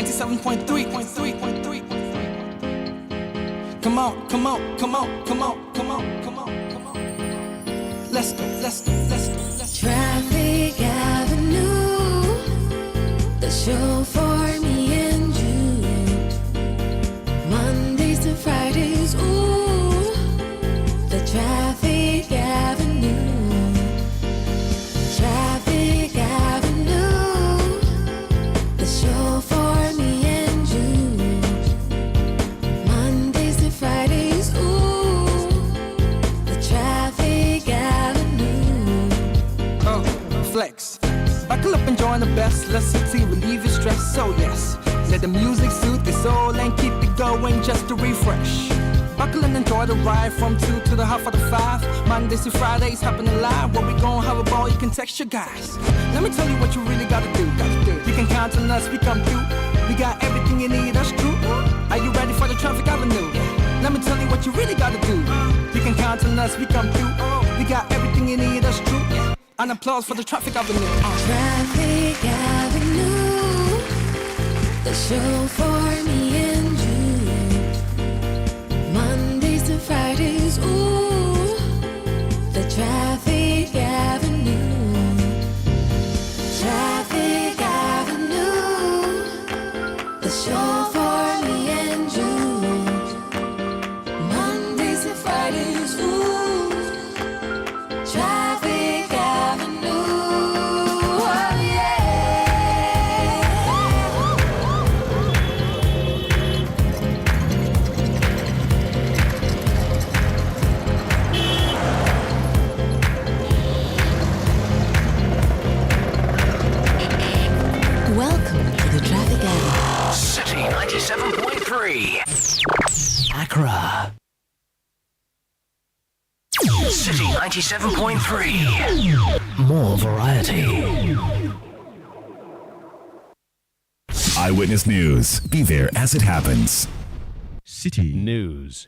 97.3. Come on, come on, come on, come on, come on, come on, come on. Let's go, let's go, let's go, let's go. Traffic Avenue, the show for me and you. Mondays to Fridays, ooh, the Traffic Avenue. Traffic Avenue, the show for me and you. Mondays to Fridays, ooh, the Traffic Avenue. Flex. Buckle up and join the best. Let's see, relieve your stress. So yes, let the music soothe your soul and keep it going just to refresh. Buckle and enjoy the ride from 2 to the half of the 5. Mondays to Fridays happening live. Where we gon' have a ball, you can text your guys. Let me tell you what you really gotta do. You can count on us, we come through. We got everything you need, that's true. Are you ready for the Traffic Avenue? Let me tell you what you really gotta do. You can count on us, we come through. We got everything you need, that's true. An applause for the Traffic Avenue. Traffic Avenue, the show for me and you. Mondays to Fridays, ooh, the Traffic Avenue. Traffic Avenue, the show for me and you. Mondays to Fridays, ooh, Traffic Avenue. Oh yeah. Welcome to the Traffic Avenue. City 97.3. Accra. City 97.3. More variety. Eyewitness News. Be there as it happens. City News.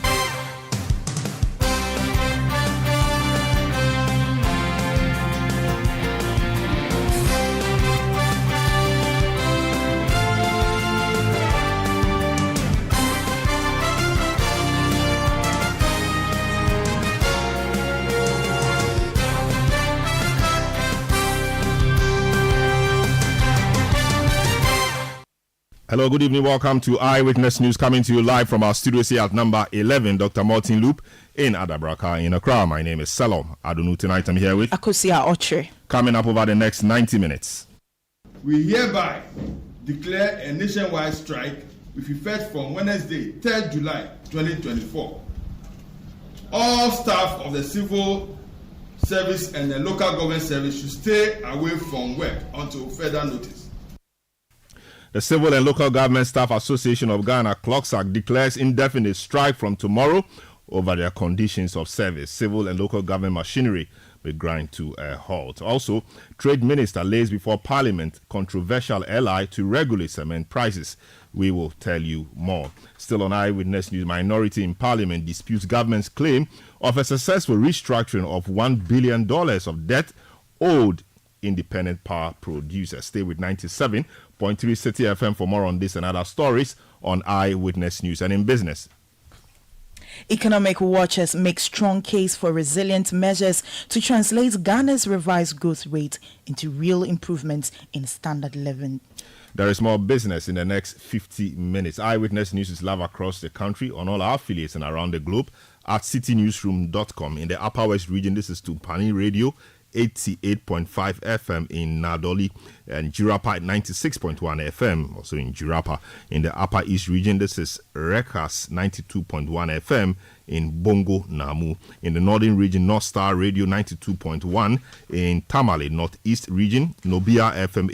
Hello, good evening. Welcome to Eyewitness News, coming to you live from our studios here at number 11, Dr. Martin Loop in Adabraka in Accra. My name is Salom Adunu. Tonight I'm here with Akosia Oche. Coming up over the next 90 minutes. We hereby declare a nationwide strike with effect from Wednesday, 3rd July 2024. All staff of the civil service and the local government service should stay away from work until further notice. The Civil and Local Government Staff Association of Ghana, CLOGSAG, declares indefinite strike from tomorrow over their conditions of service. Civil and local government machinery will grind to a halt. Also, Trade Minister lays before Parliament controversial ally to regulate cement prices. We will tell you more. Still on Eyewitness News, minority in Parliament disputes government's claim of a successful restructuring of $1 billion of debt owed independent power producers. Stay with 97.3 Citi FM for more on this and other stories on Eyewitness News. And in business, Economic watchers make strong case for resilient measures to translate Ghana's revised growth rate into real improvements in standard living. There is more business in the next 50 minutes. Eyewitness News is live across the country on all our affiliates and around the globe at citynewsroom.com. In the Upper West region, this is Tumpani Radio, 88.5 FM in Nadoli, and Jirapa at 96.1 FM, also in Jirapa. In the Upper East region, this is Rekas 92.1 FM in Bongo, Namu. In the Northern region, North Star Radio 92.1 in Tamale. Northeast region, Nobia FM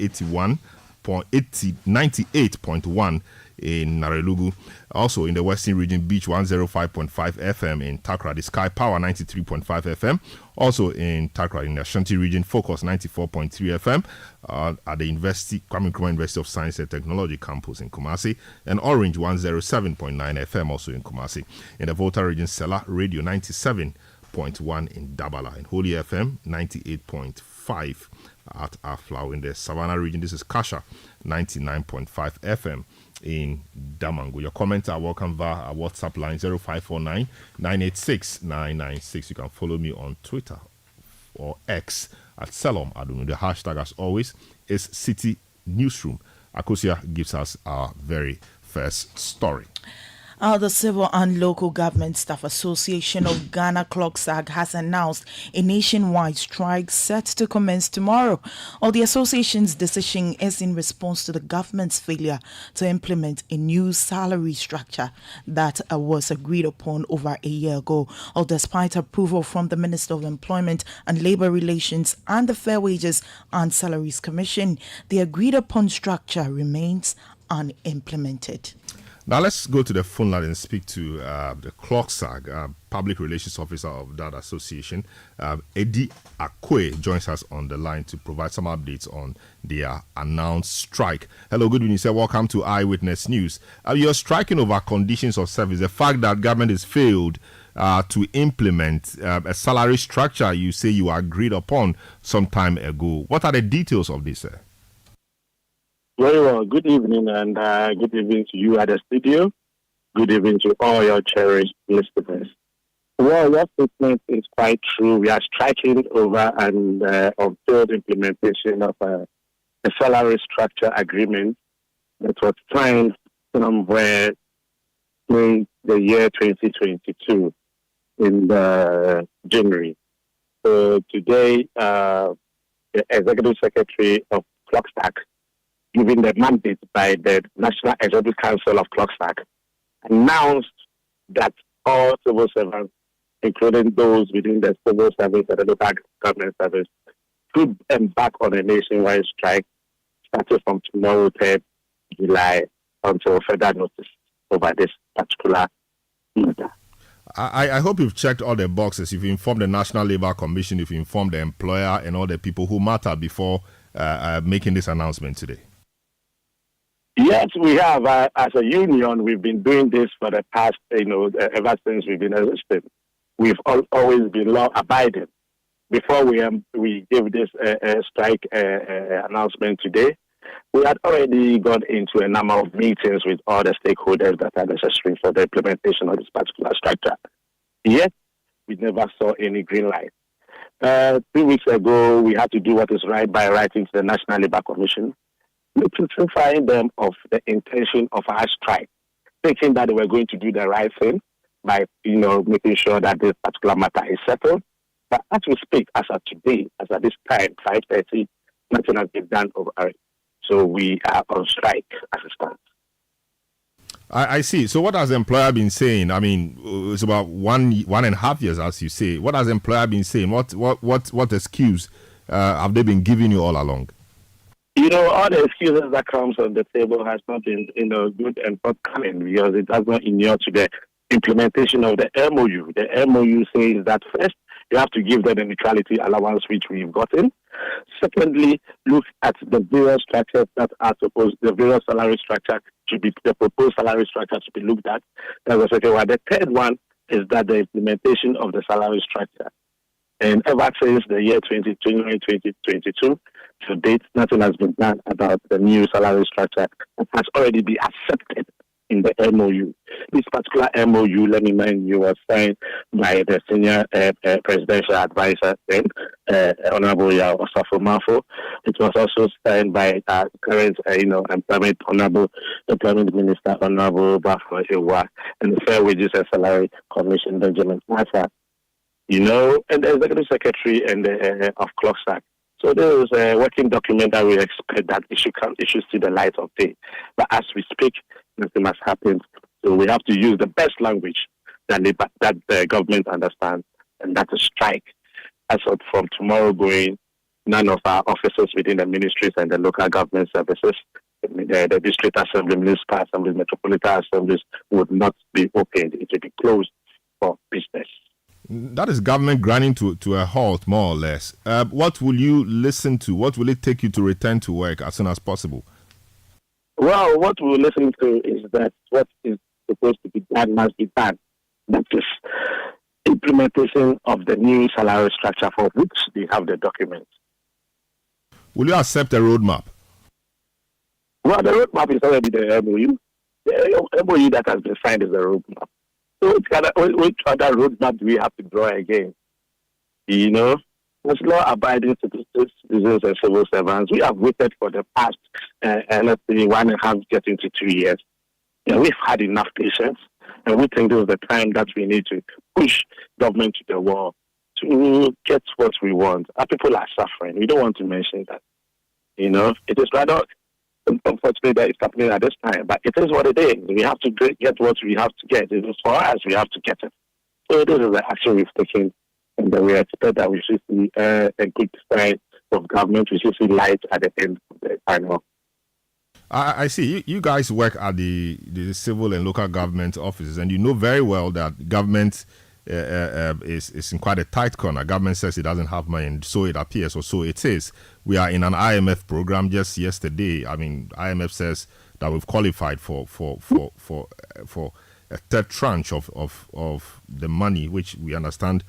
98.1 in Narelugu. Also in the Western region, Beach 105.5 FM in Takra, the Sky Power 93.5 FM. Also in Takra, in the Ashanti region, Focus 94.3 FM at the Kwame Nkrumah University of Science and Technology campus in Kumasi, and Orange 107.9 FM also in Kumasi. In the Volta region, Sela Radio 97.1 in Dabala, and Holy FM 98.5 5 at Aflau in the Savannah region. This is Kasha 99.5 FM in Damango. Your comments are welcome via our WhatsApp line 0549 986 996. You can follow me on Twitter or X at Selom Adunu. The hashtag, as always, is Citi Newsroom. Akosia gives us our very first story. The Civil and Local Government Staff Association of Ghana, CLOGSAG, has announced a nationwide strike set to commence tomorrow. The association's decision is in response to the government's failure to implement a new salary structure that was agreed upon over a year ago. Despite approval from the Minister of Employment and Labour Relations and the Fair Wages and Salaries Commission, the agreed upon structure remains unimplemented. Now let's go to the phone line and speak to the CLOGSAG, Public Relations Officer of that association. Eddie Akwe joins us on the line to provide some updates on their announced strike. Hello, good evening, sir. Welcome to Eyewitness News. You're striking over conditions of service. The fact that government has failed to implement a salary structure you say you agreed upon some time ago. What are the details of this, sir? Very well. Good evening, and good evening to you at the studio. Good evening to all your cherished listeners. Well, your statement is quite true. We are striking over an unfailed implementation of a salary structure agreement that was signed somewhere in the year 2022 in January. So today, the Executive Secretary of CLOGSAG, given the mandate by the National Executive Council of CLOGSAG, announced that all civil servants, including those within the civil service and the local government service, could embark on a nationwide strike starting from tomorrow, 3rd July, until further notice over this particular matter. I hope you've checked all the boxes. You've informed the National Labour Commission, you've informed the employer and all the people who matter before making this announcement today. Yes, we have. As a union, we've been doing this for the past, ever since we've been existing. We've always been law-abiding. Before we gave this strike announcement today, we had already gone into a number of meetings with all the stakeholders that are necessary for the implementation of this particular structure. Yet, we never saw any green light. 3 weeks ago, we had to do what is right by writing to the National Labour Commission, notifying them of the intention of our strike, thinking that they were going to do the right thing by, making sure that this particular matter is settled. But as we speak, as of today, as at this time, 5:30, nothing has been done over it. So we are on strike as it stands. I see. So what has the employer been saying? I mean, it's about 1.5 years, as you say. What has the employer been saying? What excuse have they been giving you all along? All the excuses that comes on the table has not been, good and forthcoming because it does not inure to the implementation of the MOU. The MOU says that first, you have to give them the neutrality allowance which we've gotten. Secondly, look at the various structures that are supposed, the various salary structure should be, the proposed salary structure should be looked at. That's the second one. The third one is that the implementation of the salary structure. And ever since the year 2022, to date, nothing has been done about the new salary structure that has already been accepted in the MOU. This particular MOU, let me remind you, was signed by the senior presidential advisor then, Honorable Yao Osafo-Mafo. It was also signed by current, Honorable Employment Minister, Honorable Bafo Ewa, and the Fair Wages and Salary Commission, Benjamin Massa, and the Executive Secretary and of CLOGSAG. So there is a working document that we expect that it should see the light of day. But as we speak, nothing has happened. So we have to use the best language that the government understands, and that is strike. As of from tomorrow going, none of our officers within the ministries and the local government services, the district assembly, municipal assemblies, metropolitan assemblies would not be opened. It will be closed for business. That is government grinding to a halt, more or less. What will you listen to? What will it take you to return to work as soon as possible? Well, what we'll listen to is that what is supposed to be done must be done. That is implementation of the new salary structure for which they have the documents. Will you accept a roadmap? Well, the roadmap is already the MOU. The MOU that has been signed is the roadmap. So which other roadmap do we have to draw again? You know, as law-abiding citizens and civil servants, we have waited for the past, let's say, 1.5, getting to 2 years. Yeah, we've had enough patience, and we think this is the time that we need to push government to the wall to get what we want. Our people are suffering. We don't want to mention that. You know, it is rather unfortunate that it's happening at this time, but it is what it is. We have to get what we have to get. It is for us, we have to get it. So this is the action we've taken, and we expect that we should see a good sign of government. We should see light at the end of the tunnel. I see. You guys work at the civil and local government offices, and you know very well that government is in quite a tight corner. Government says it doesn't have money, and so it appears, or so it is. We are in an IMF program just yesterday. I mean, IMF says that we've qualified for a third tranche of the money, which we understand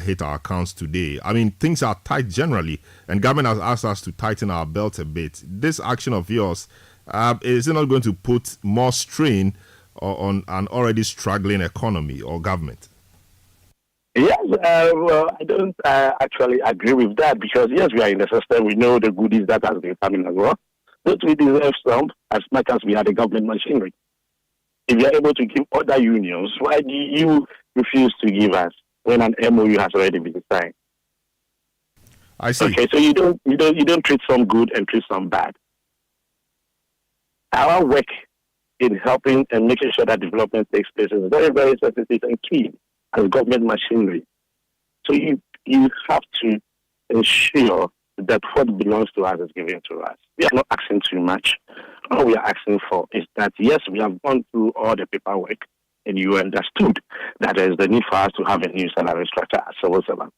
hit our accounts today. I mean, things are tight generally, and government has asked us to tighten our belt a bit. This action of yours, is it not going to put more strain on an already struggling economy or government? Yes, well, I don't actually agree with that, because yes, we are in the system. We know the goodies that has been coming as well. But we deserve some as much as we are the government machinery. If you are able to give other unions, why do you refuse to give us when an MOU has already been signed? I see. Okay, so you don't treat some good and treat some bad. Our work in helping and making sure that development takes place is very, very sensitive and key as government machinery. So you have to ensure that what belongs to us is given to us. We are not asking too much. All we are asking for is that, yes, we have gone through all the paperwork and you understood that there is the need for us to have a new salary structure as civil servants.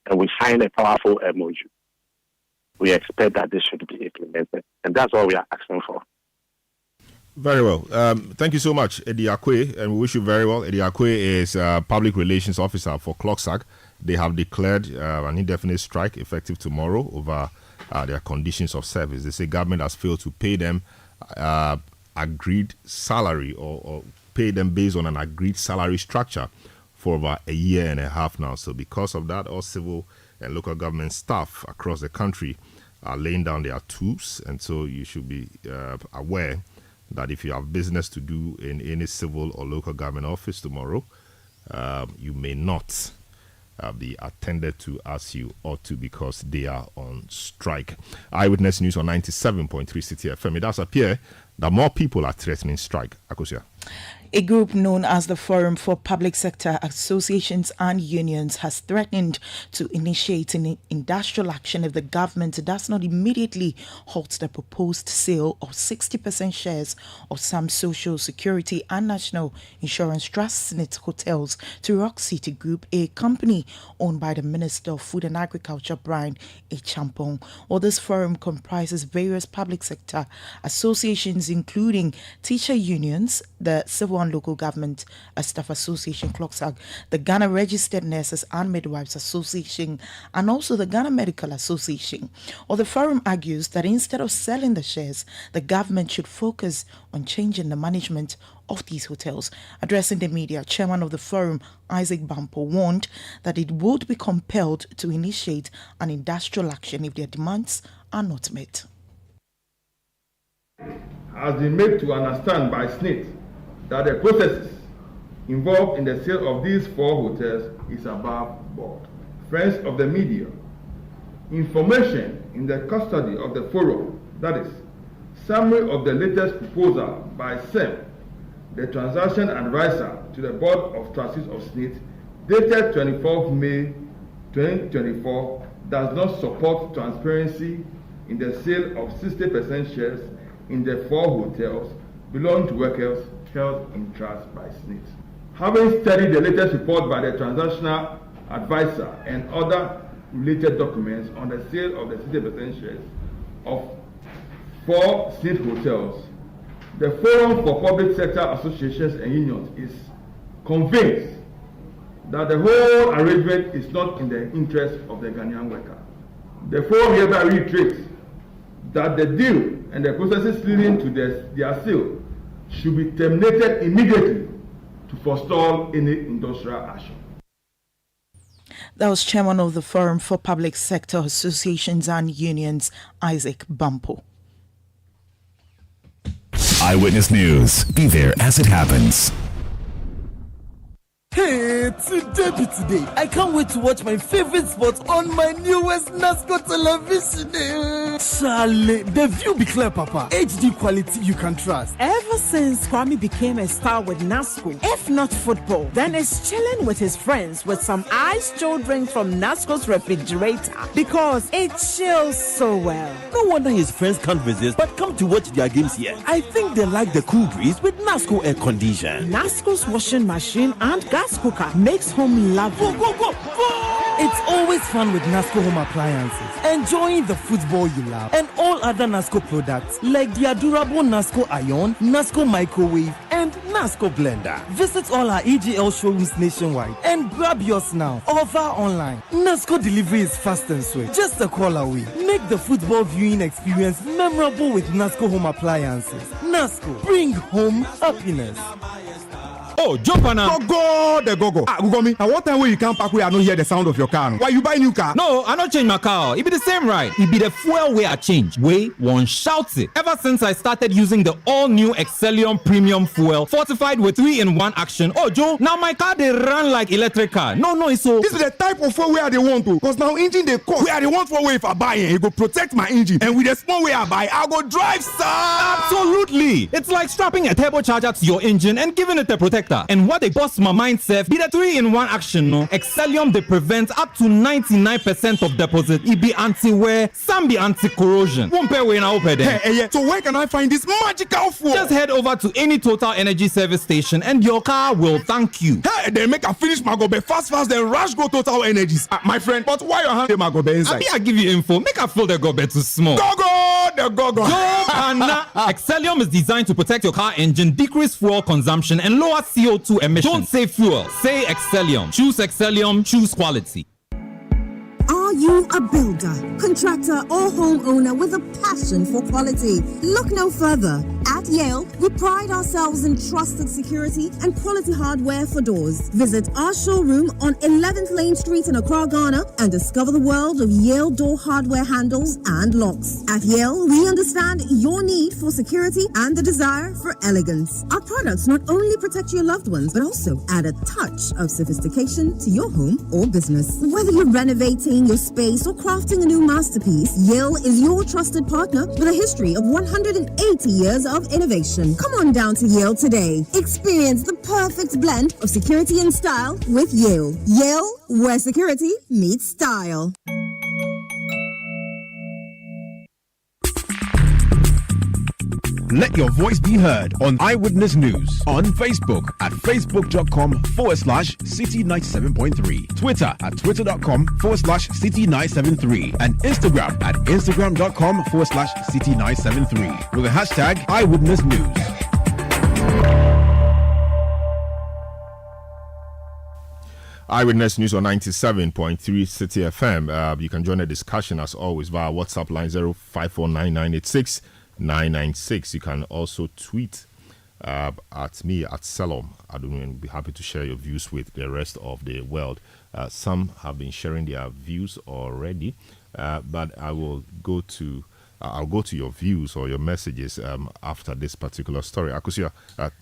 And we signed a powerful MOU. We expect that this should be implemented. And that's all we are asking for. Very well. Thank you so much, Eddie Akwe, and we wish you very well. Eddie Akwe is Public Relations Officer for CLOGSAG. They have declared an indefinite strike effective tomorrow over their conditions of service. They say government has failed to pay them agreed salary or pay them based on an agreed salary structure for over a year and a half now. So because of that, all civil and local government staff across the country are laying down their tools, and so you should be aware that if you have business to do in any civil or local government office tomorrow, you may not be attended to as you ought to, because they are on strike. Eyewitness News on 97.3 Citi FM. It does appear that more people are threatening strike. Akosia. A group known as the Forum for Public Sector Associations and Unions has threatened to initiate an industrial action if the government does not immediately halt the proposed sale of 60% shares of some Social Security and National Insurance Trust SNIT hotels to Rock City Group, a company owned by the Minister of Food and Agriculture, Brian A. Champong. Well, this forum comprises various public sector associations, including teacher unions, the Civil and Local Government Staff Association, CLOGSAG, the Ghana Registered Nurses and Midwives Association, and also the Ghana Medical Association. Or the forum argues that instead of selling the shares, the government should focus on changing the management of these hotels. Addressing the media, chairman of the forum, Isaac Bampo, warned that it would be compelled to initiate an industrial action if their demands are not met. Has been made to understand by SNIT that the processes involved in the sale of these 4 hotels is above board. Friends of the media, information in the custody of the forum, that is, summary of the latest proposal by SEM, the transaction advisor to the Board of Trustees of SNIT, dated 24th May 2024, does not support transparency in the sale of 60% shares in the 4 hotels belonging to workers held in trust by SNIT. Having studied the latest report by the transactional advisor and other related documents on the sale of the 60% shares of 4 SNIT hotels, the Forum for Public Sector Associations and Unions is convinced that the whole arrangement is not in the interest of the Ghanaian worker. The Forum hereby reiterates that the deal and the processes leading to their sale should be terminated immediately to forestall any industrial action. That was Chairman of the Forum for Public Sector Associations and Unions, Isaac Bampo. Eyewitness News. Be there as it happens. Hey, today. I can't wait to watch my favorite sports on my newest NASCO television. Charlie, the view be clear, Papa. HD quality you can trust. Ever since Kwame became a star with NASCO, if not football, then it's chilling with his friends with some ice chill drink from NASCO's refrigerator because it chills so well. No wonder his friends can't resist but come to watch their games here. I think they like the cool breeze with NASCO air condition. NASCO's washing machine and gas cooker makes home lovely. Go! It's always fun with NASCO home appliances. Enjoying the football you love and all other NASCO products like the adorable NASCO Ion, NASCO Microwave, and NASCO Blender. Visit all our EGL showrooms nationwide and grab yours now or via online. NASCO delivery is fast and swift, just a call away. Make the football viewing experience memorable with NASCO home appliances. NASCO, bring home happiness. Oh, jump on now. Go. Ugomi, at what time when you come back where I don't hear the sound of your car? Why you buy new car? No, I don't change my car. It be the same ride. It be the fuel way I change. Way one shouts it. Ever since I started using the all-new Excellium Premium Fuel, fortified with 3-in-1 action. Oh, Joe, now my car they run like electric car. No, it's so. This is the type of fuel where they want to. Because now engine they cost. Where they want for way if I buy it, it go protect my engine. And with the small way I buy, I go drive, sir. Absolutely. It's like strapping a turbocharger to your engine and giving it a protector. And what they bust my mind, Seth, be the 3-in-1 action, no? Excellium, they prevent up to 99% of deposit. It be anti-wear, some be anti-corrosion. Won't pay when I open them. Hey, so where can I find this magical fuel? Just head over to any Total Energy service station and your car will thank you. Hey, they make a finish Magobe fast, then rush go Total Energies. My friend, but why your hand Magobe inside? I give you info. Make a fill the gobe too small. Go! Excellium is designed to protect your car engine, decrease fuel consumption, and lower CO2 emissions. Don't say fuel, say Excellium. Choose Excellium, choose quality. Are you a builder, contractor, or homeowner with a passion for quality? Look no further. At Yale, we pride ourselves in trusted security and quality hardware for doors. Visit our showroom on 11th Lane Street in Accra, Ghana, and discover the world of Yale door hardware handles and locks. At Yale, we understand your need for security and the desire for elegance. Our products not only protect your loved ones, but also add a touch of sophistication to your home or business. Whether you're renovating your space or crafting a new masterpiece, Yale is your trusted partner with a history of 180 years of innovation. Come on down to Yale today. Experience the perfect blend of security and style with Yale. Yale, where security meets style. Let your voice be heard on Eyewitness News on Facebook at facebook.com/Citi97.3, Twitter at twitter.com/Citi973, and Instagram at instagram.com/Citi973 with the hashtag Eyewitness News. Eyewitness News on 97.3 Citi FM. You can join the discussion as always via WhatsApp line 0549986996. You can also tweet at me at Selom. I don't know, and be happy to share your views with the rest of the world. Some have been sharing their views already, but I'll go to your views or your messages after this particular story. Akusia,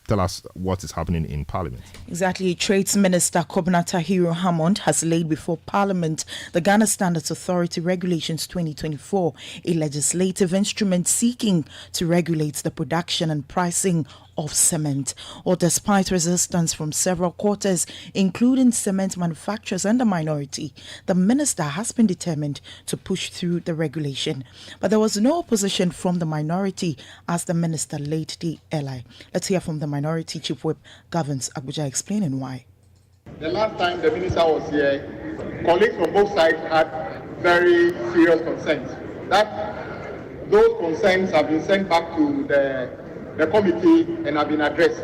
tell us what is happening in Parliament. Exactly. Trades Minister Kobna Tahiru Hammond has laid before Parliament the Ghana Standards Authority Regulations 2024, a legislative instrument seeking to regulate the production and pricing of cement. Or despite resistance from several quarters, including cement manufacturers and the minority, the minister has been determined to push through the regulation. But there was no opposition from the minority as the minister laid the LI. Let's hear from the minority Chief Whip Gavins Abuja explaining why. The last time the minister was here, colleagues from both sides had very serious concerns. Those concerns have been sent back to the committee and have been addressed.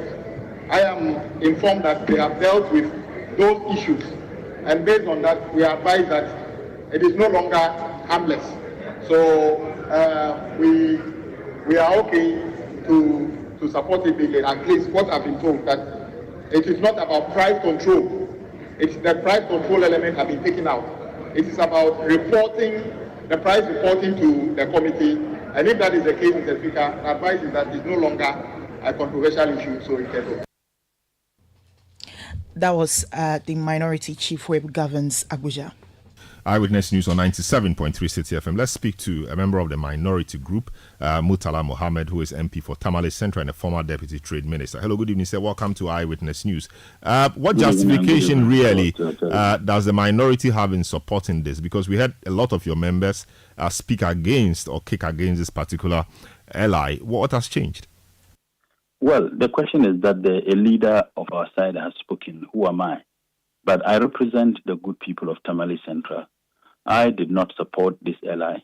I am informed that they have dealt with those issues, and based on that, we are advised that it is no longer harmless. So we are okay to support it again. At least what I've been told, that it is not about price control. It's the price control element has been taken out. It is about reporting, the price reporting to the committee. And if that is the case, Mr. Speaker, the advice is that it's no longer a controversial issue, so it can go. That was the Minority Chief Whip governs Abuja. Eyewitness News on 97.3 Citi FM. Let's speak to a member of the minority group, Murtala Mohammed, who is MP for Tamale Central and a former Deputy Trade Minister. Hello, good evening, sir. Welcome to Eyewitness News. What justification really does the minority have in supporting this? Because we had a lot of your members speak against or kick against this particular ally. What has changed? Well, the question is that a leader of our side has spoken. Who am I? But I represent the good people of Tamale Central. I did not support this ally,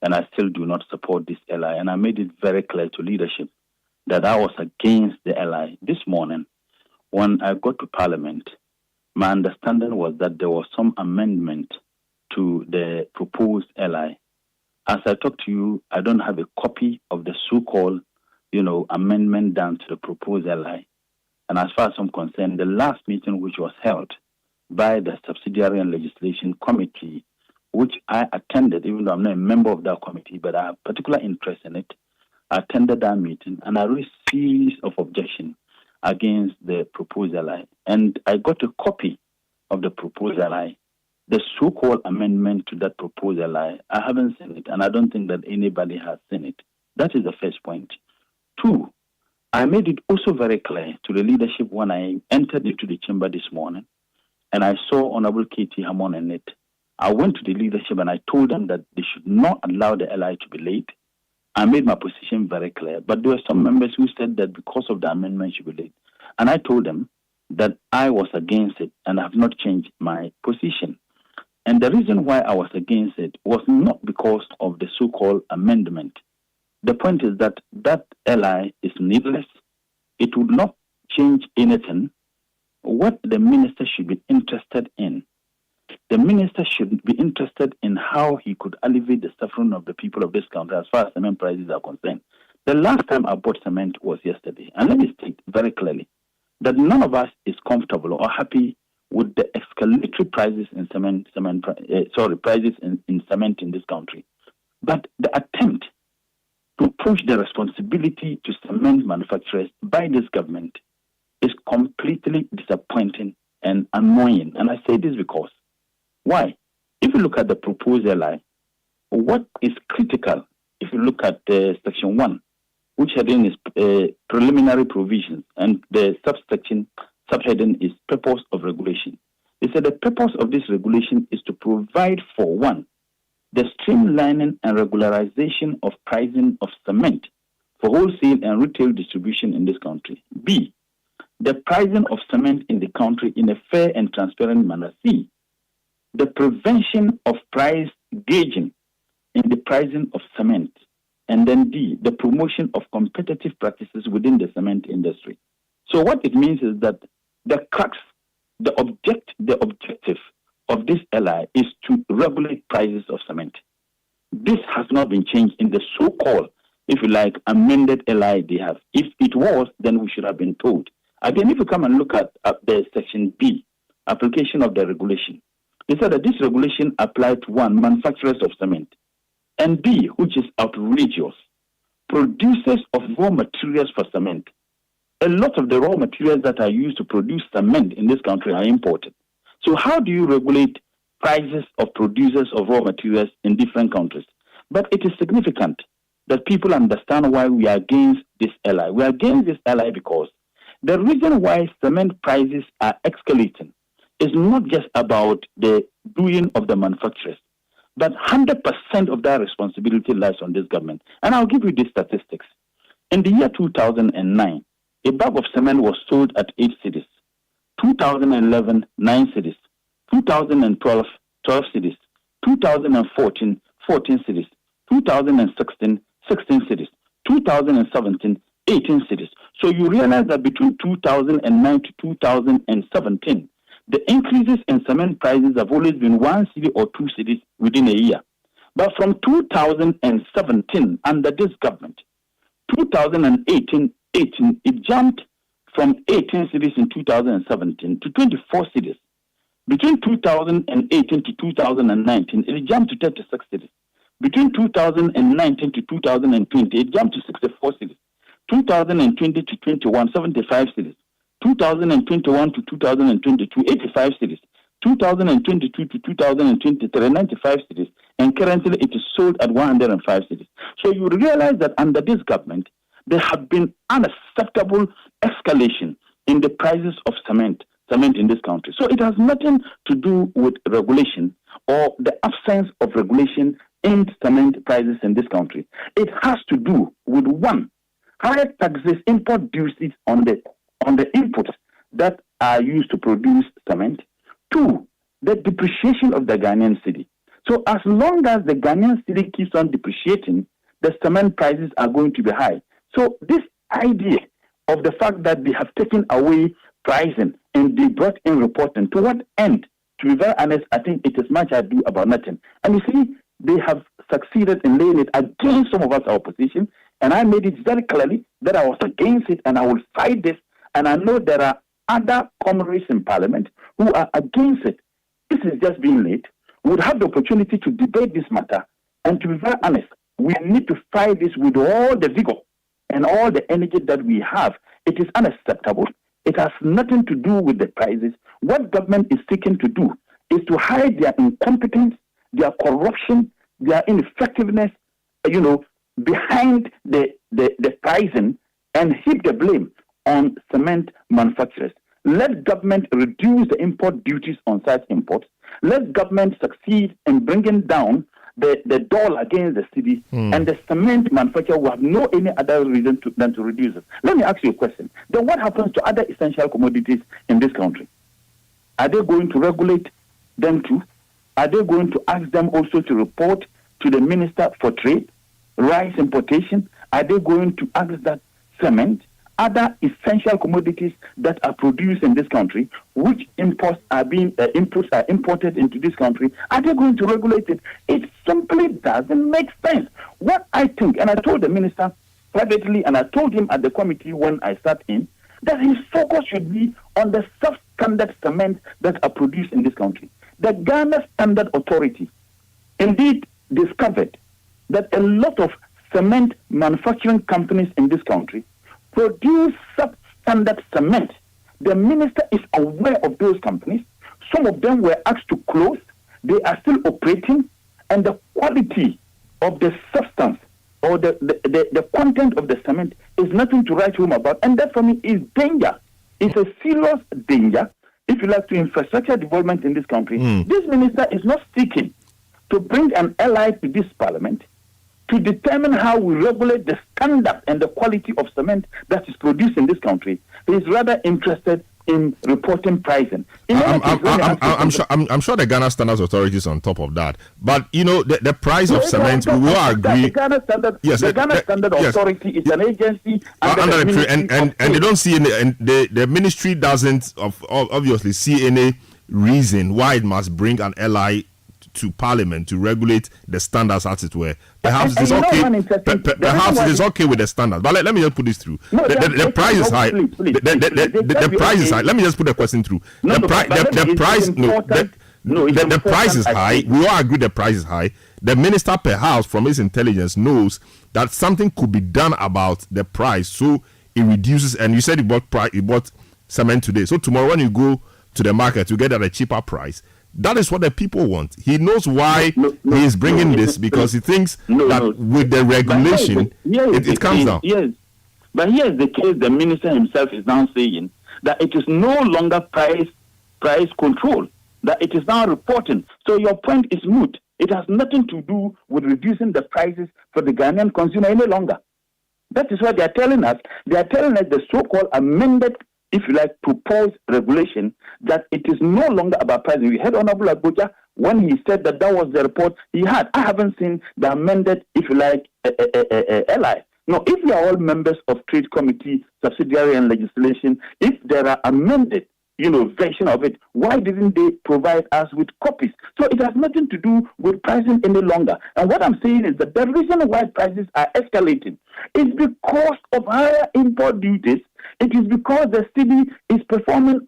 and I still do not support this ally. And I made it very clear to leadership that I was against the ally. This morning, when I got to Parliament, my understanding was that there was some amendment to the proposed ally. As I talk to you, I don't have a copy of the so-called, amendment done to the proposed ally. And as far as I'm concerned, the last meeting which was held by the Subsidiary and Legislation Committee, which I attended, even though I'm not a member of that committee, but I have particular interest in it. I attended that meeting and I raised a series of objections against the proposed ally. And I got a copy of the proposed ally. The so-called amendment to that proposed ally, I haven't seen it, and I don't think that anybody has seen it. That is the first point. 2, I made it also very clear to the leadership when I entered into the chamber this morning, and I saw Honorable K.T. Hammond in it. I went to the leadership and I told them that they should not allow the ally to be late. I made my position very clear. But there were some members who said that because of the amendment should be late. And I told them that I was against it and I have not changed my position. And the reason why I was against it was not because of the so-called amendment. The point is that that ally is needless. It would not change anything. What the minister should be interested in, the minister should be interested in how he could alleviate the suffering of the people of this country as far as cement prices are concerned. The last time I bought cement was yesterday. And let me state very clearly that none of us is comfortable or happy with the escalatory prices in prices in cement in this country. But the attempt to push the responsibility to cement manufacturers by this government is completely disappointing and annoying. And I say this because, why? If you look at the proposed ally, what is critical, if you look at Section 1, which heading is preliminary provisions, and the subheading is purpose of regulation. It said the purpose of this regulation is to provide for, 1, the streamlining and regularization of pricing of cement for wholesale and retail distribution in this country. B, the pricing of cement in the country in a fair and transparent manner. C, the prevention of price gauging in the pricing of cement. And then D, the promotion of competitive practices within the cement industry. So what it means is that the crux, the objective of this ally is to regulate prices of cement. This has not been changed in the so-called, if you like, amended ally they have. If it was, then we should have been told. Again, if you come and look at the Section B, application of the regulation, it said that this regulation applied to 1, manufacturers of cement, and B, which is outrageous, producers of raw materials for cement. A lot of the raw materials that are used to produce cement in this country are imported. So how do you regulate prices of producers of raw materials in different countries? But it is significant that people understand why we are against this ally. We are against this ally because the reason why cement prices are escalating is not just about the doing of the manufacturers, but 100% of that responsibility lies on this government. And I'll give you these statistics. In the year 2009, a bag of cement was sold at 8 cities. 2011, 9 cities. 2012, 12 cities. 2014, 14 cities. 2016, 16 cities. 2017, 18 cities. So you realize that between 2009 to 2017, the increases in cement prices have always been 1 city or 2 cities within a year. But from 2017, under this government, 2018, it jumped from 18 cities in 2017 to 24 cities. Between 2018 to 2019, it jumped to 36 cities. Between 2019 to 2020, it jumped to 64 cities. 2020 to 21, 75 cities. 2021 to 2022, 85 cities. 2022 to 2023, 95 cities. And currently it is sold at 105 cities. So you realize that under this government, there have been unacceptable escalation in the prices of cement in this country. So it has nothing to do with regulation or the absence of regulation in cement prices in this country. It has to do with, one, higher taxes, import duties on the inputs that are used to produce cement. Two, the depreciation of the Ghanaian cedi. So as long as the Ghanaian cedi keeps on depreciating, the cement prices are going to be high. So this idea of the fact that they have taken away pricing and they brought in reporting, to what end? To be very honest, I think it is much ado about nothing. And you see, they have succeeded in laying it against some of us, our opposition, and I made it very clearly that I was against it and I will fight this. And I know there are other comrades in Parliament who are against it. This is just being late. We would have the opportunity to debate this matter. And to be very honest, we need to fight this with all the vigor and all the energy that we have. It is unacceptable. It has nothing to do with the prices. What government is seeking to do is to hide their incompetence, their corruption, their ineffectiveness, behind the pricing and heap the blame on cement manufacturers. Let government reduce the import duties on such imports. Let government succeed in bringing down the dollar against the cedi, and the cement manufacturer will have no any other reason than to reduce it. Let me ask you a question. Then what happens to other essential commodities in this country? Are they going to regulate them too? Are they going to ask them also to report to the Minister for Trade, rice importation? Are they going to ask that cement, other essential commodities that are produced in this country, which inputs are imported into this country, are they going to regulate it? It simply doesn't make sense. What I think, and I told the minister privately, and I told him at the committee when I sat in, that his focus should be on the substandard cement that are produced in this country. The Ghana Standard Authority indeed discovered that a lot of cement manufacturing companies in this country produce substandard cement. The minister is aware of those companies. Some of them were asked to close. They are still operating, and the quality of the substance or the content of the cement is nothing to write home about. And that for me is danger. It's a serious danger, if you like, to infrastructure development in this country. This minister is not seeking to bring an ally to this parliament to determine how we regulate the standard and the quality of cement that is produced in this country. He is rather interested in reporting pricing. I'm sure the Ghana Standards Authority is on top of that. But, the price of cement, we will agree. The Ghana Standard Authority is an agency and they don't see any, and the ministry doesn't obviously see any reason why it must bring an ally to Parliament to regulate the standards, as it were. Perhaps it is okay. Perhaps it is okay with the standards. But let me just put this through. The price is high. The price is high. Let me just put the question through. The price is high. We all agree the price is high. The minister, perhaps from his intelligence, knows that something could be done about the price, so it reduces. And you said you bought cement today. So tomorrow when you go to the market, you get at a cheaper price. That is what the people want. He knows why he is bringing this, because he thinks that with the regulation, it comes down. Yes, but here's the case. The minister himself is now saying that it is no longer price control, that it is now reporting. So your point is moot. It has nothing to do with reducing the prices for the Ghanaian consumer any longer. That is what they are telling us. They are telling us the so-called amended, if you like, proposed regulation, that it is no longer about pricing. We heard Honorable Abuja when he said that was the report he had. I haven't seen the amended, if you like, LI. No, if you are all members of Trade Committee, Subsidiary and Legislation, if there are amended version of it, why didn't they provide us with copies? So it has nothing to do with pricing any longer. And what I'm saying is that the reason why prices are escalating is because of higher import duties. It is because the cedi is performing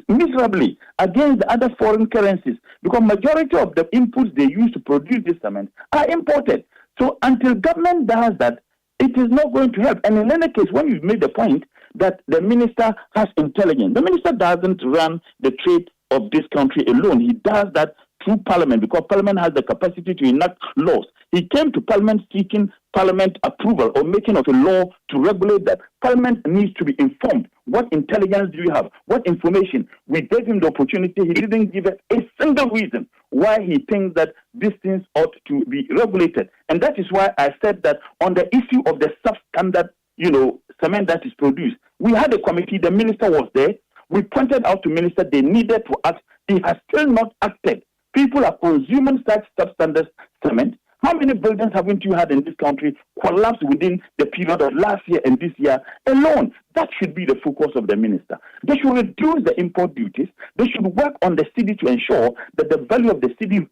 miserably against the other foreign currencies, because majority of the inputs they use to produce this cement are imported. So until government does that, it is not going to help. And in any case, when you've made the point that the minister has intelligence, the minister doesn't run the trade of this country alone. He does that through Parliament, because Parliament has the capacity to enact laws. He came to Parliament seeking Parliament approval or making of a law to regulate that. Parliament needs to be informed. What intelligence do you have? What information? We gave him the opportunity. He didn't give us a single reason why he thinks that these things ought to be regulated. And that is why I said that on the issue of the substandard, cement that is produced, we had a committee. The minister was there. We pointed out to minister they needed to act. He has still not acted. People are consuming such substandard cement. How many buildings haven't you had in this country collapse within the period of last year and this year alone? That should be the focus of the minister. They should reduce the import duties. They should work on the cedi to ensure that the value of the cedi,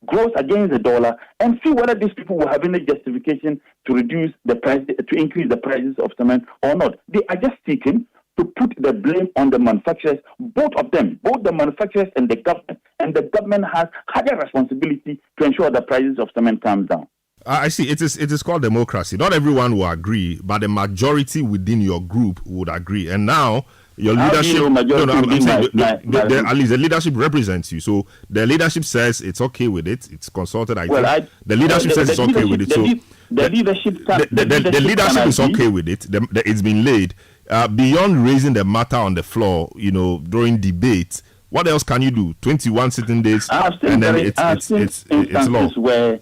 grows against the dollar, and see whether these people will have any justification to reduce the price, to increase the prices of cement or not. They are just seeking to put the blame on the manufacturers, both of them, both the manufacturers and the government. And the government has had a responsibility to ensure the prices of cement comes down. I see. It is called democracy. Not everyone will agree, but the majority within your group would agree. And now your leadership, at least the leadership represents you. So the leadership says it's okay with it. It's consulted. The leadership says it's okay with it. So the leadership is okay with it. It's been laid. Beyond raising the matter on the floor, during debate, what else can you do? 21 sitting days, and then it's law.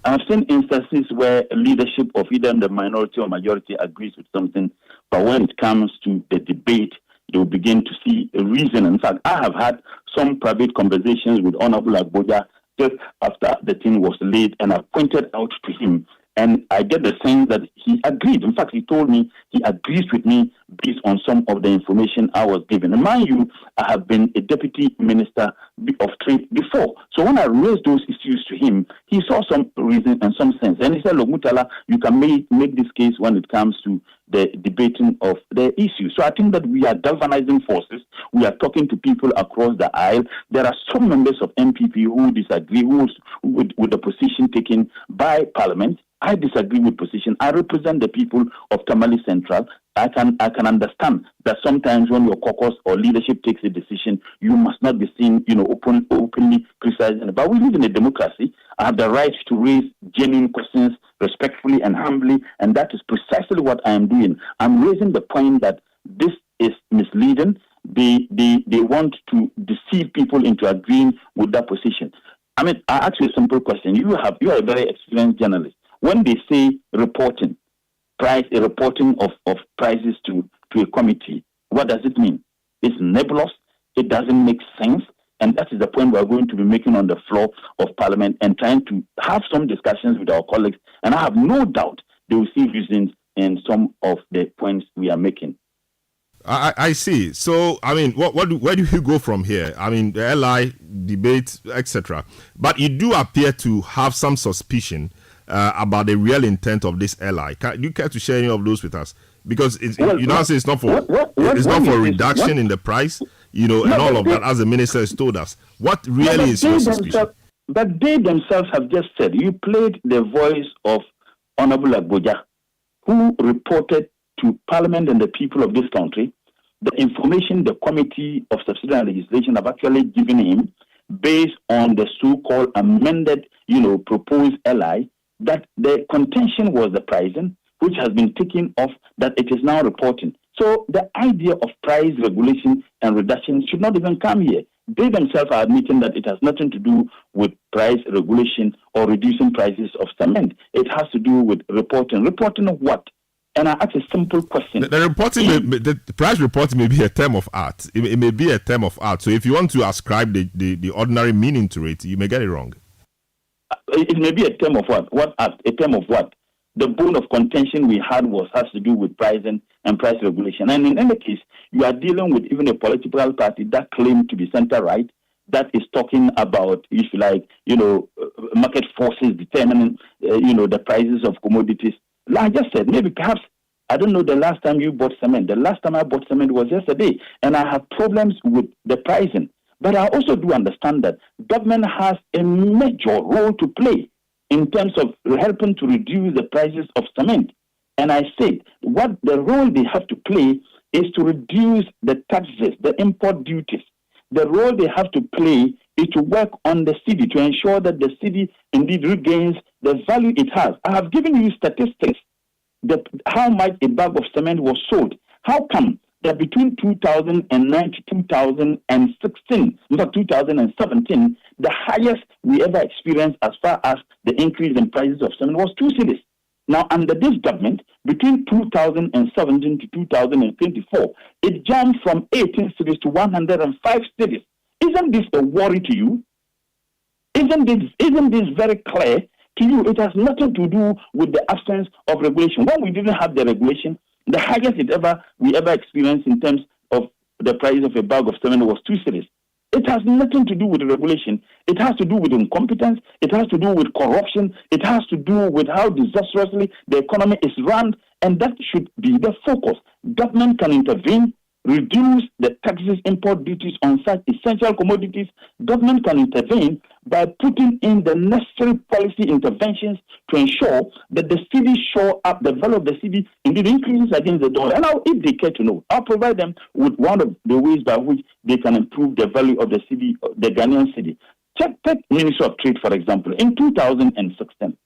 I've seen instances where leadership of either the minority or majority agrees with something, but when it comes to the debate, they will begin to see a reason. In fact, I have had some private conversations with Honorable Agboja just after the thing was laid, and I pointed out to him, and I get the sense that he agreed. In fact, he told me he agrees with me based on some of the information I was given. And mind you, I have been a deputy minister of trade before. So when I raised those issues to him, he saw some reason and some sense. And he said, look, Mutala, you can make this case when it comes to the debating of the issue. So I think that we are galvanizing forces. We are talking to people across the aisle. There are some members of MPP who disagree with the position taken by Parliament. I disagree with position. I represent the people of Tamale Central. I can understand that sometimes when your caucus or leadership takes a decision, you must not be seen, openly criticizing it. But we live in a democracy. I have the right to raise genuine questions respectfully and humbly, and that is precisely what I am doing. I'm raising the point that this is misleading. They want to deceive people into agreeing with that position. I ask you a simple question. You are a very experienced journalist. When they say reporting of prices to a committee, what does it mean? It's nebulous. It doesn't make sense. And that is the point we're going to be making on the floor of Parliament and trying to have some discussions with our colleagues. And I have no doubt they will see reasons in some of the points we are making. I see. So, where do you go from here? The LI debate, etc. But you do appear to have some suspicion about the real intent of this LI. Do you care to share any of those with us? Because you now say it's not for reduction in the price, and all of that, as the minister has told us. What really is your suspicion? But they themselves have just said, you played the voice of Honorable Agboja, who reported to Parliament and the people of this country the information the Committee of Subsidiary Legislation have actually given him based on the so-called amended, proposed LI, that the contention was the pricing, which has been taken off, that it is now reporting. So the idea of price regulation and reduction should not even come here. They themselves are admitting that it has nothing to do with price regulation or reducing prices of cement. It has to do with reporting. Reporting of what? And I ask a simple question. The price reporting may be a term of art. It may be a term of art. So if you want to ascribe the ordinary meaning to it, you may get it wrong. It may be a term of what? What art? A term of what? the bone of contention we had has to do with pricing and price regulation. And in any case, you are dealing with even a political party that claims to be center-right, that is talking about, if you like, market forces determining, the prices of commodities. Like I just said, maybe perhaps, I don't know the last time you bought cement. The last time I bought cement was yesterday, and I have problems with the pricing. But I also do understand that government has a major role to play in terms of helping to reduce the prices of cement. And I said, what the role they have to play is to reduce the taxes, the import duties. The role they have to play is to work on the city to ensure that the city indeed regains the value it has. I have given you statistics that how much a bag of cement was sold. How come that between 2009 to 2016, in fact 2017, the highest we ever experienced as far as the increase in prices of cement was 2 cities. Now, under this government, between 2017 to 2024, it jumped from 18 cities to 105 cities. Isn't this a worry to you? Isn't this very clear to you? It has nothing to do with the absence of regulation. When we didn't have the regulation, the highest we ever experienced in terms of the price of a bag of cement was 2 cities. It has nothing to do with the regulation. It has to do with incompetence. It has to do with corruption. It has to do with how disastrously the economy is run, and that should be the focus. Government can intervene, reduce the taxes, import duties on such essential commodities. Government can intervene by putting in the necessary policy interventions to ensure that the city show up, the value of the city indeed increases against the dollar. And if they care to know, I'll provide them with one of the ways by which they can improve the value of the city, the Ghanaian city. Take Ministry of Trade, for example. In 2016,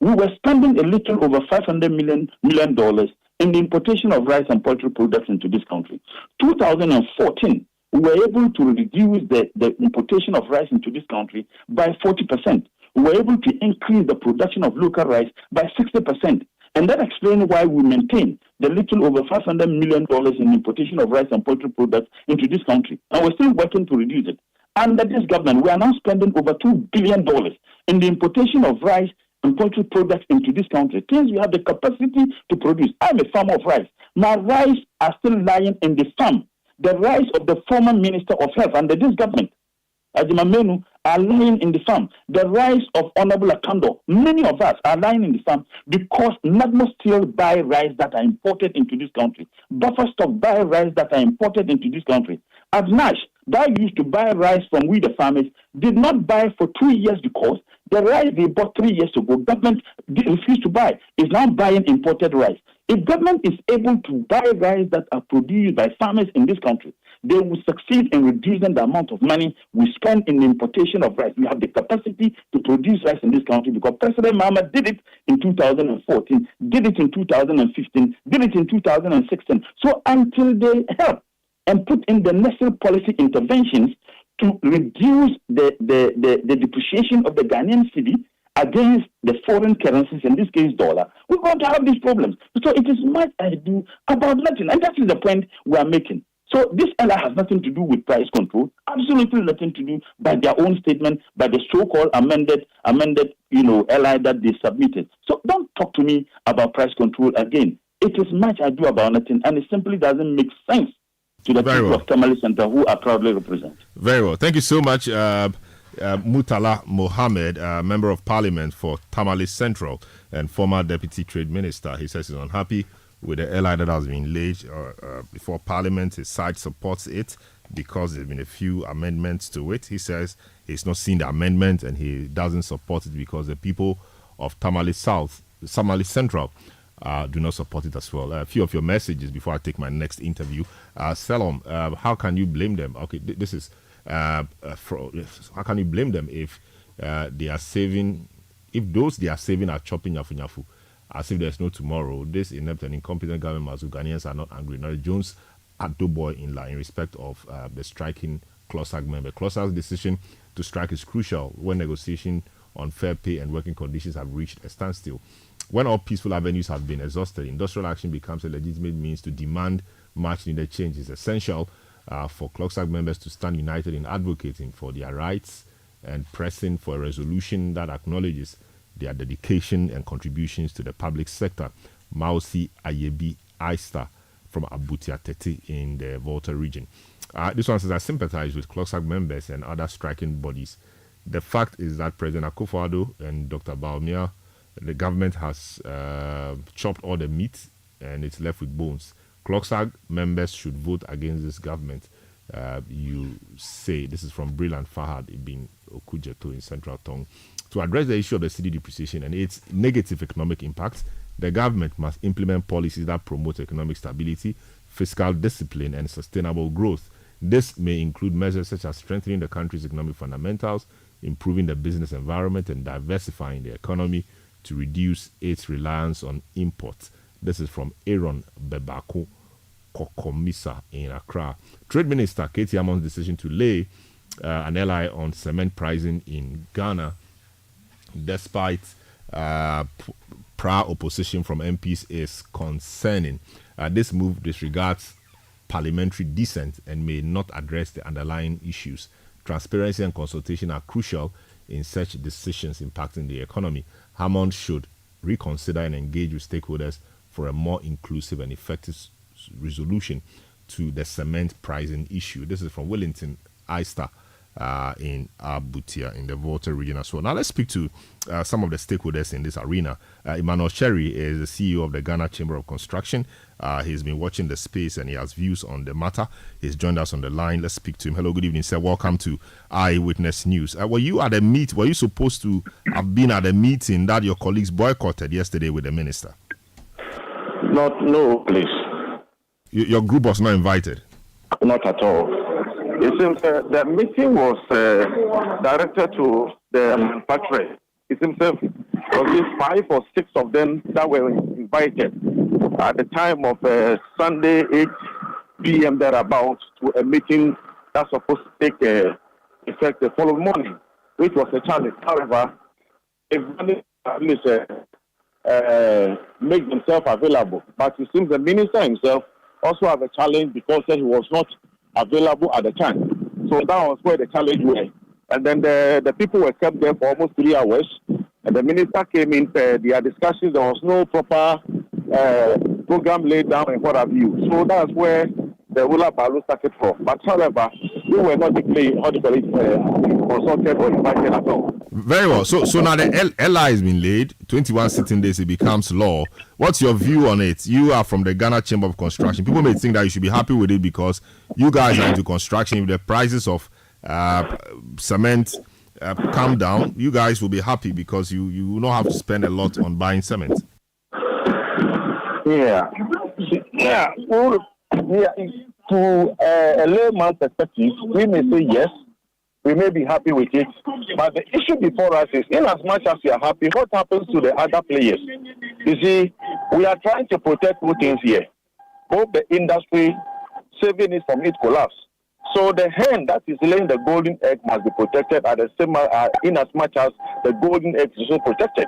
we were spending a little over $500 million in the importation of rice and poultry products into this country. 2014, we were able to reduce the importation of rice into this country by 40%. We were able to increase the production of local rice by 60%. And that explains why we maintain the little over $500 million in importation of rice and poultry products into this country. And we're still working to reduce it. Under this government, we are now spending over $2 billion in the importation of rice and poultry products into this country. Things we have the capacity to produce. I'm a farmer of rice. My rice are still lying in the farm. The rice of the former Minister of Health under this government, Ajimamenu, are lying in the farm. The rice of Honorable Akando, many of us are lying in the farm because Nagmo still buy rice that are imported into this country. Buffer stock buy rice that are imported into this country. Nash, that used to buy rice from we the farmers, did not buy for 2 years because the rice they bought 3 years ago, government refused to buy, is now buying imported rice. If government is able to buy rice that are produced by farmers in this country, they will succeed in reducing the amount of money we spend in the importation of rice. We have the capacity to produce rice in this country because President Mahama did it in 2014, did it in 2015, did it in 2016. So until they help and put in the necessary policy interventions to reduce the depreciation of the Ghanaian cedi against the foreign currencies, in this case dollar, we're going to have these problems. So it is much ado about nothing. And that is the point we are making. So this LI has nothing to do with price control, absolutely nothing to do by their own statement, by the so-called amended, LI that they submitted. So don't talk to me about price control again. It is much ado about nothing, and it simply doesn't make sense to the people of Tamale Center who are proudly represented. Very well. Thank you so much, Murtala Mohammed, Member of Parliament for Tamale Central and former Deputy Trade Minister. He says he's unhappy with the LI that has been laid before Parliament. His side supports it because there have been a few amendments to it. He says he's not seen the amendment and he doesn't support it because the people of Tamale South, Tamale Central, do not support it as well. A few of your messages before I take my next interview. Salom, how can you blame them? Okay, this is how can you blame them if they are saving, if those they are saving are chopping yafu as if there's no tomorrow? This inept and incompetent government, Ghanaians are not angry. Now, Jones Adoboy in respect of the striking CLOGSAG member. CLOGSAG's decision to strike is crucial when negotiation on fair pay and working conditions have reached a standstill. When all peaceful avenues have been exhausted, industrial action becomes a legitimate means to demand much needed change. It's essential for CLOGSAG members to stand united in advocating for their rights and pressing for a resolution that acknowledges their dedication and contributions to the public sector. Mausi Ayebi Aista from Abutia Tete in the Volta region. This one says, I sympathize with CLOGSAG members and other striking bodies. The fact is that President Akufo-Addo and Dr. Baumia, the government has chopped all the meat and it's left with bones. CLOGSAG members should vote against this government. You say, this is from Brilliant Fahad Ibn Okujeto in Central Tong. To address the issue of the cedi depreciation and its negative economic impacts, the government must implement policies that promote economic stability, fiscal discipline, and sustainable growth. This may include measures such as strengthening the country's economic fundamentals, improving the business environment, and diversifying the economy to reduce its reliance on imports. This is from Aaron Bebako Kokomisa in Accra. Trade Minister Katie Amon's decision to lay an LI on cement pricing in Ghana, despite prior opposition from MPs, is concerning. This move disregards parliamentary dissent and may not address the underlying issues. Transparency and consultation are crucial in such decisions impacting the economy. Hammond should reconsider and engage with stakeholders for a more inclusive and effective resolution to the cement pricing issue. This is from Wellington Eister in Abutia in the Volta region as well. Now let's speak to some of the stakeholders in this arena. Emmanuel Cherry is the CEO of the Ghana Chamber of Construction. He's been watching the space and he has views on the matter. He's joined us on the line. Let's speak to him. Hello, good evening, sir. Welcome to Eyewitness News. Were you at a meet? Were you supposed to have been at a meeting that your colleagues boycotted yesterday with the minister? No, please. Your group was not invited? Not at all. It seems the meeting was directed to the manufacturer. It seems there was 5 or 6 of them that were invited at the time of Sunday 8 p.m. thereabouts to a meeting that's supposed to take effect the following morning, which was a challenge. However, if at least make themselves available, but it seems the minister himself also have a challenge because he was not available at the time. So that was where the challenge was. And then the people were kept there for almost 3 hours. And the minister came in, their discussions, there was no proper program laid down and what have you. So that's where the ruler Balu started from. But however, we were not declared consulted or invited at all. Very well. So now the LI has been laid, 21 sitting days, it becomes law. What's your view on it? You are from the Ghana Chamber of Construction. People may think that you should be happy with it because you guys are into construction. If the prices of cement come down, you guys will be happy because you will not have to spend a lot on buying cement. To a layman's perspective, we may say yes, we may be happy with it, but the issue before us is, in as much as we are happy, what happens to the other players? You see, we are trying to protect 2 things here. Both the industry, saving it from its collapse. So the hen that is laying the golden egg must be protected at the same in as much as the golden egg is also protected.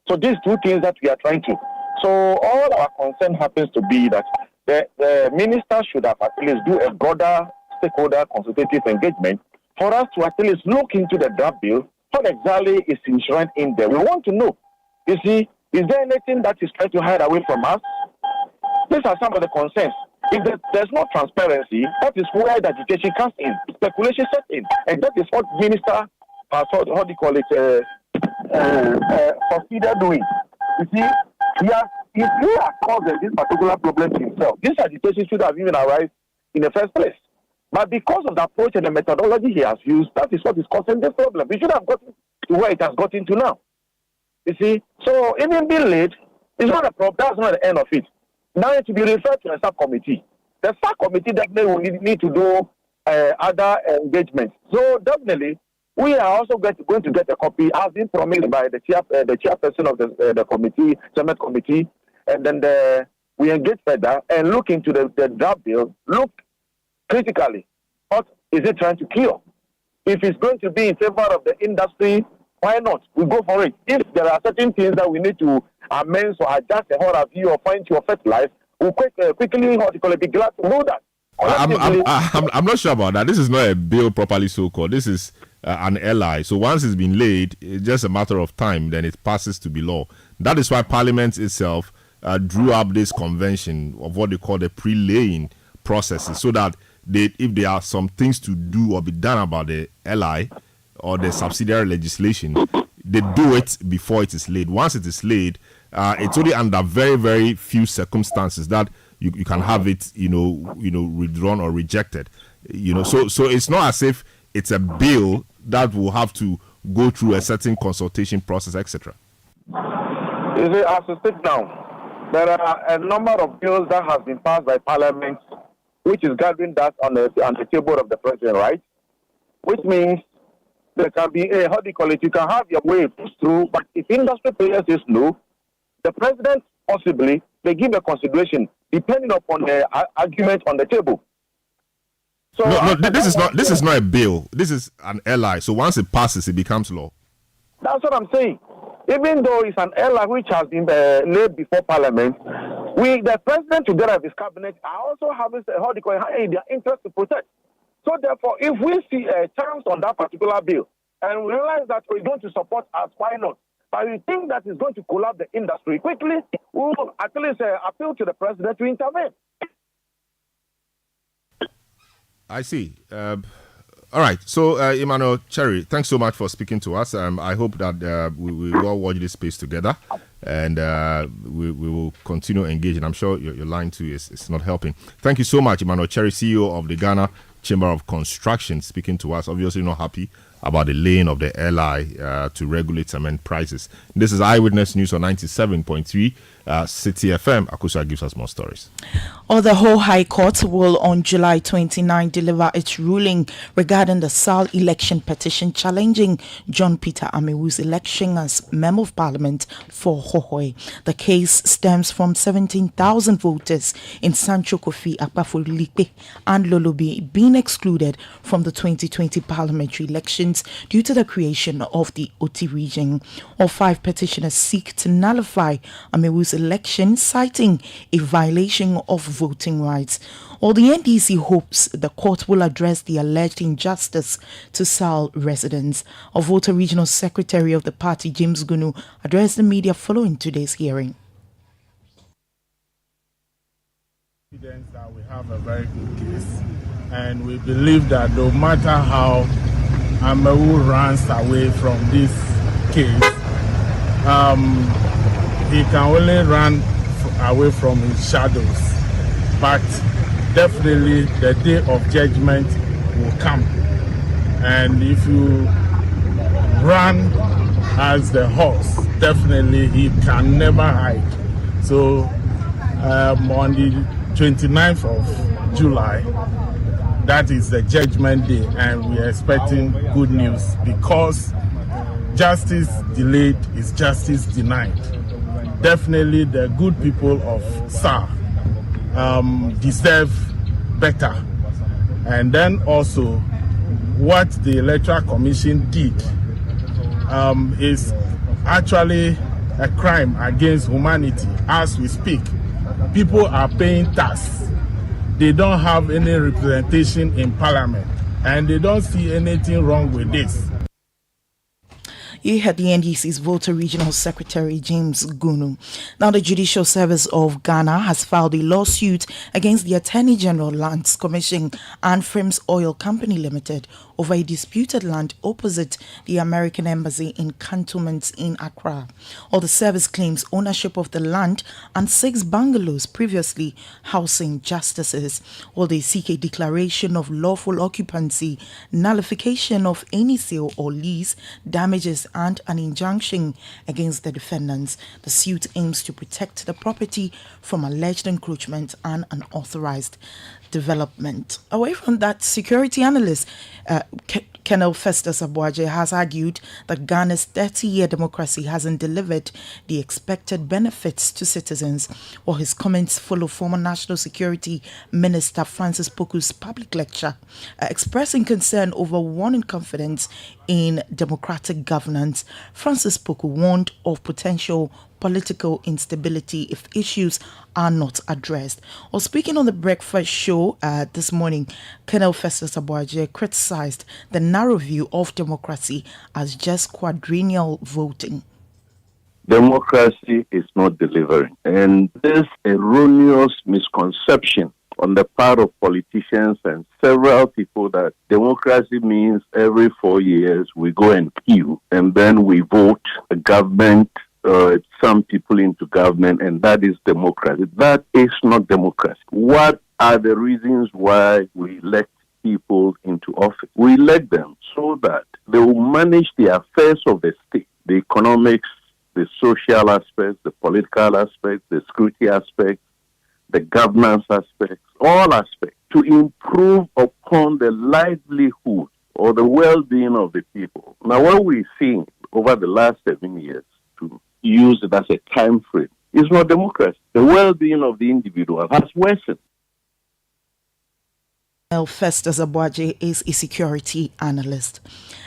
So these 2 things that we are trying to. So all our concern happens to be that the minister should have at least do a broader stakeholder consultative engagement for us to at least look into the draft bill. What exactly is enshrined in there? We want to know. You see, is there anything that is trying to hide away from us? These are some of the concerns. If there's no transparency, that is where the agitation comes in, speculation sets in, and that is what minister has considered doing. You see, if he has caused this particular problem to himself, this agitation should have even arisen in the first place. But because of the approach and the methodology he has used, that is what is causing this problem. We should have gotten to where it has gotten to now. You see, so even being late is not a problem. That's not the end of it. Now it to be referred to a subcommittee. The subcommittee definitely will need to do other engagements. So definitely, we are also going to get a copy, as been promised by the chairperson of the committee, Senate committee, and then we engage further and look into the draft bill. Look critically, what is it trying to cure? If it's going to be in favor of the industry, why not? We go for it. If there are certain things that we need to amend or adjust the whole view or find to fertilize, we'll quickly be glad to know that. I'm not sure about that. This is not a bill properly so called. This is an ally. So once it's been laid, it's just a matter of time, then it passes to be law. That is why Parliament itself drew up this convention of what they call the pre-laying processes, so that if there are some things to do or be done about the ally or the subsidiary legislation, they do it before it is laid. Once it is laid, it's only under very, very few circumstances that you can have it, withdrawn or rejected. So it's not as if it's a bill that will have to go through a certain consultation process, etc. You see, as we speak now, there are a number of bills that have been passed by Parliament, which is gathering that on the table of the president, right? Which means there can be you can have your way pushed through, but if industry players is no, the president possibly may give a consideration depending upon the argument on the table. So this is not a bill. This is an ally. So once it passes, it becomes law. That's what I'm saying. Even though it's an ally which has been laid before Parliament, the president together with his cabinet are also having their interest to protect. So therefore, if we see a chance on that particular bill and we realize that we're going to support us, why not? But we think that is going to collapse the industry quickly, we will at least appeal to the president to intervene. I see. All right. So, Emmanuel Cherry, thanks so much for speaking to us. I hope that we all watch this space together, and we will continue engaging. I'm sure your line too is not helping. Thank you so much, Emmanuel Cherry, CEO of the Ghana Chamber of Construction, speaking to us. Obviously not happy about the laying of the LI to regulate cement prices. This is Eyewitness News on 97.3 Citi FM. Akusa gives us more stories. The whole High Court will on July 29 deliver its ruling regarding the SAL election petition challenging John Peter Amewu's election as Member of Parliament for Hohoe. The case stems from 17,000 voters in Sancho Kofi Akpafo-Lipe and Lolobi being excluded from the 2020 parliamentary elections due to the creation of the Oti region. All 5 petitioners seek to nullify Amewu's election, citing a violation of voting rights. The NDC hopes the court will address the alleged injustice to SAL residents. A voter regional secretary of the party, James Gunu, addressed the media following today's hearing. Evidence that we have a very good case, and we believe that no matter how Amewu runs away from this case, he can only run away from his shadows. But definitely the day of judgment will come. And if you run as the horse, definitely he can never hide. So on the 29th of July, that is the judgment day, and we are expecting good news, because justice delayed is justice denied. Definitely the good people of SAR deserve better. And then also what the Electoral Commission did is actually a crime against humanity. As we speak, people are paying tax. They don't have any representation in Parliament, and they don't see anything wrong with this. You heard the NDC's Voter Regional Secretary, James Gunu. Now, the Judicial Service of Ghana has filed a lawsuit against the Attorney General Lands Commission and Frames Oil Company Limited over a disputed land opposite the American Embassy in cantonments in Accra. The service claims ownership of the land and 6 bungalows previously housing justices. They seek a declaration of lawful occupancy, nullification of any sale or lease, damages, and an injunction against the defendants. The suit aims to protect the property from alleged encroachment and unauthorized development. Away from that, security analyst Colonel Festus Abuaje has argued that Ghana's 30-year democracy hasn't delivered the expected benefits to citizens. His comments follow former National Security Minister Francis Poku's public lecture expressing concern over waning confidence in democratic governance. Francis Poku warned of potential political instability if issues are not addressed. Or speaking on the breakfast show this morning, Colonel Festus Abuaje criticized the narrow view of democracy as just quadrennial voting. Democracy is not delivering. And this erroneous misconception on the part of politicians and several people that democracy means every 4 years we go and queue and then we vote a government, some people into government, and that is democracy. That is not democracy. What are the reasons why we elect people into office? We elect them so that they will manage the affairs of the state, the economics, the social aspects, the political aspects, the security aspects, the governance aspects, all aspects, to improve upon the livelihood or the well-being of the people. Now, what we've seen over the last 7 years, to use it as a time frame, is not democracy. The well-being of the individual has worsened. Festus Abuaje is a security analyst.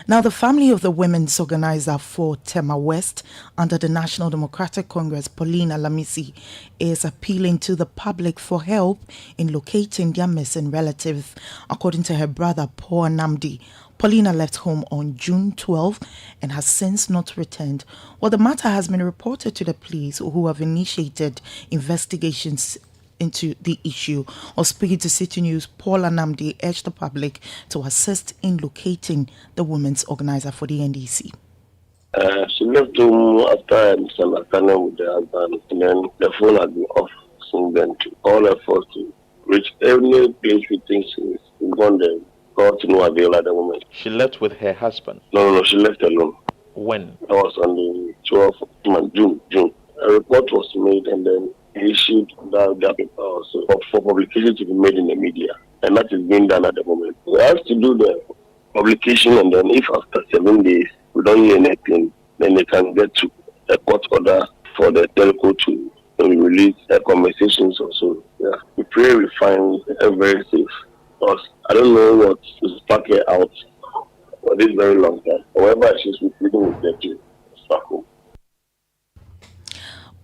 Now, the family of the women's organizer for Tema West under the National Democratic Congress, Paulina Lamisi, is appealing to the public for help in locating their missing relatives. According to her brother, Paul Namdi, Paulina left home on June 12 and has since not returned. Well, the matter has been reported to the police, who have initiated investigations into the issue. Or speaking to City News, Paul Anamdi urged the public to assist in locating the women's organizer for the NDC. She left home after some attorney with the husband, and then the phone had been off since then. To all efforts to reach every place we think she is. We gone there, got to no avail at the moment. She left with her husband? No, she left alone. When? That was on the 12th of June. A report was made and then issued that paper also for publication to be made in the media, and that is being done at the moment. We have to do the publication, and then if after 7 days we don't hear anything, then they can get to a court order for the telco to release their conversations also. Yeah. We pray we find her very safe, because I don't know what to spark her out for this very long time. However, she's pleading with them to back home.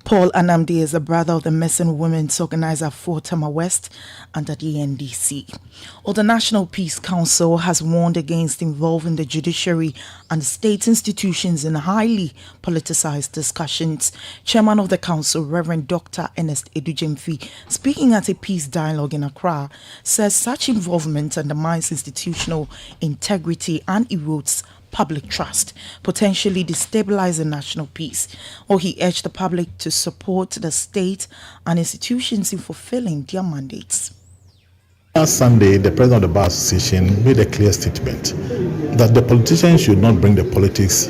Paul Anamdi is the brother of the missing women's organizer for Tema West under the NDC. Well, the National Peace Council has warned against involving the judiciary and state institutions in highly politicized discussions. Chairman of the council, Reverend Dr. Ernest Edujemfi, speaking at a peace dialogue in Accra, says such involvement undermines institutional integrity and erodes public trust, potentially destabilizing national peace. Or he urged the public to support the state and institutions in fulfilling their mandates. Last Sunday, the president of the Bar Association made a clear statement that the politicians should not bring the politics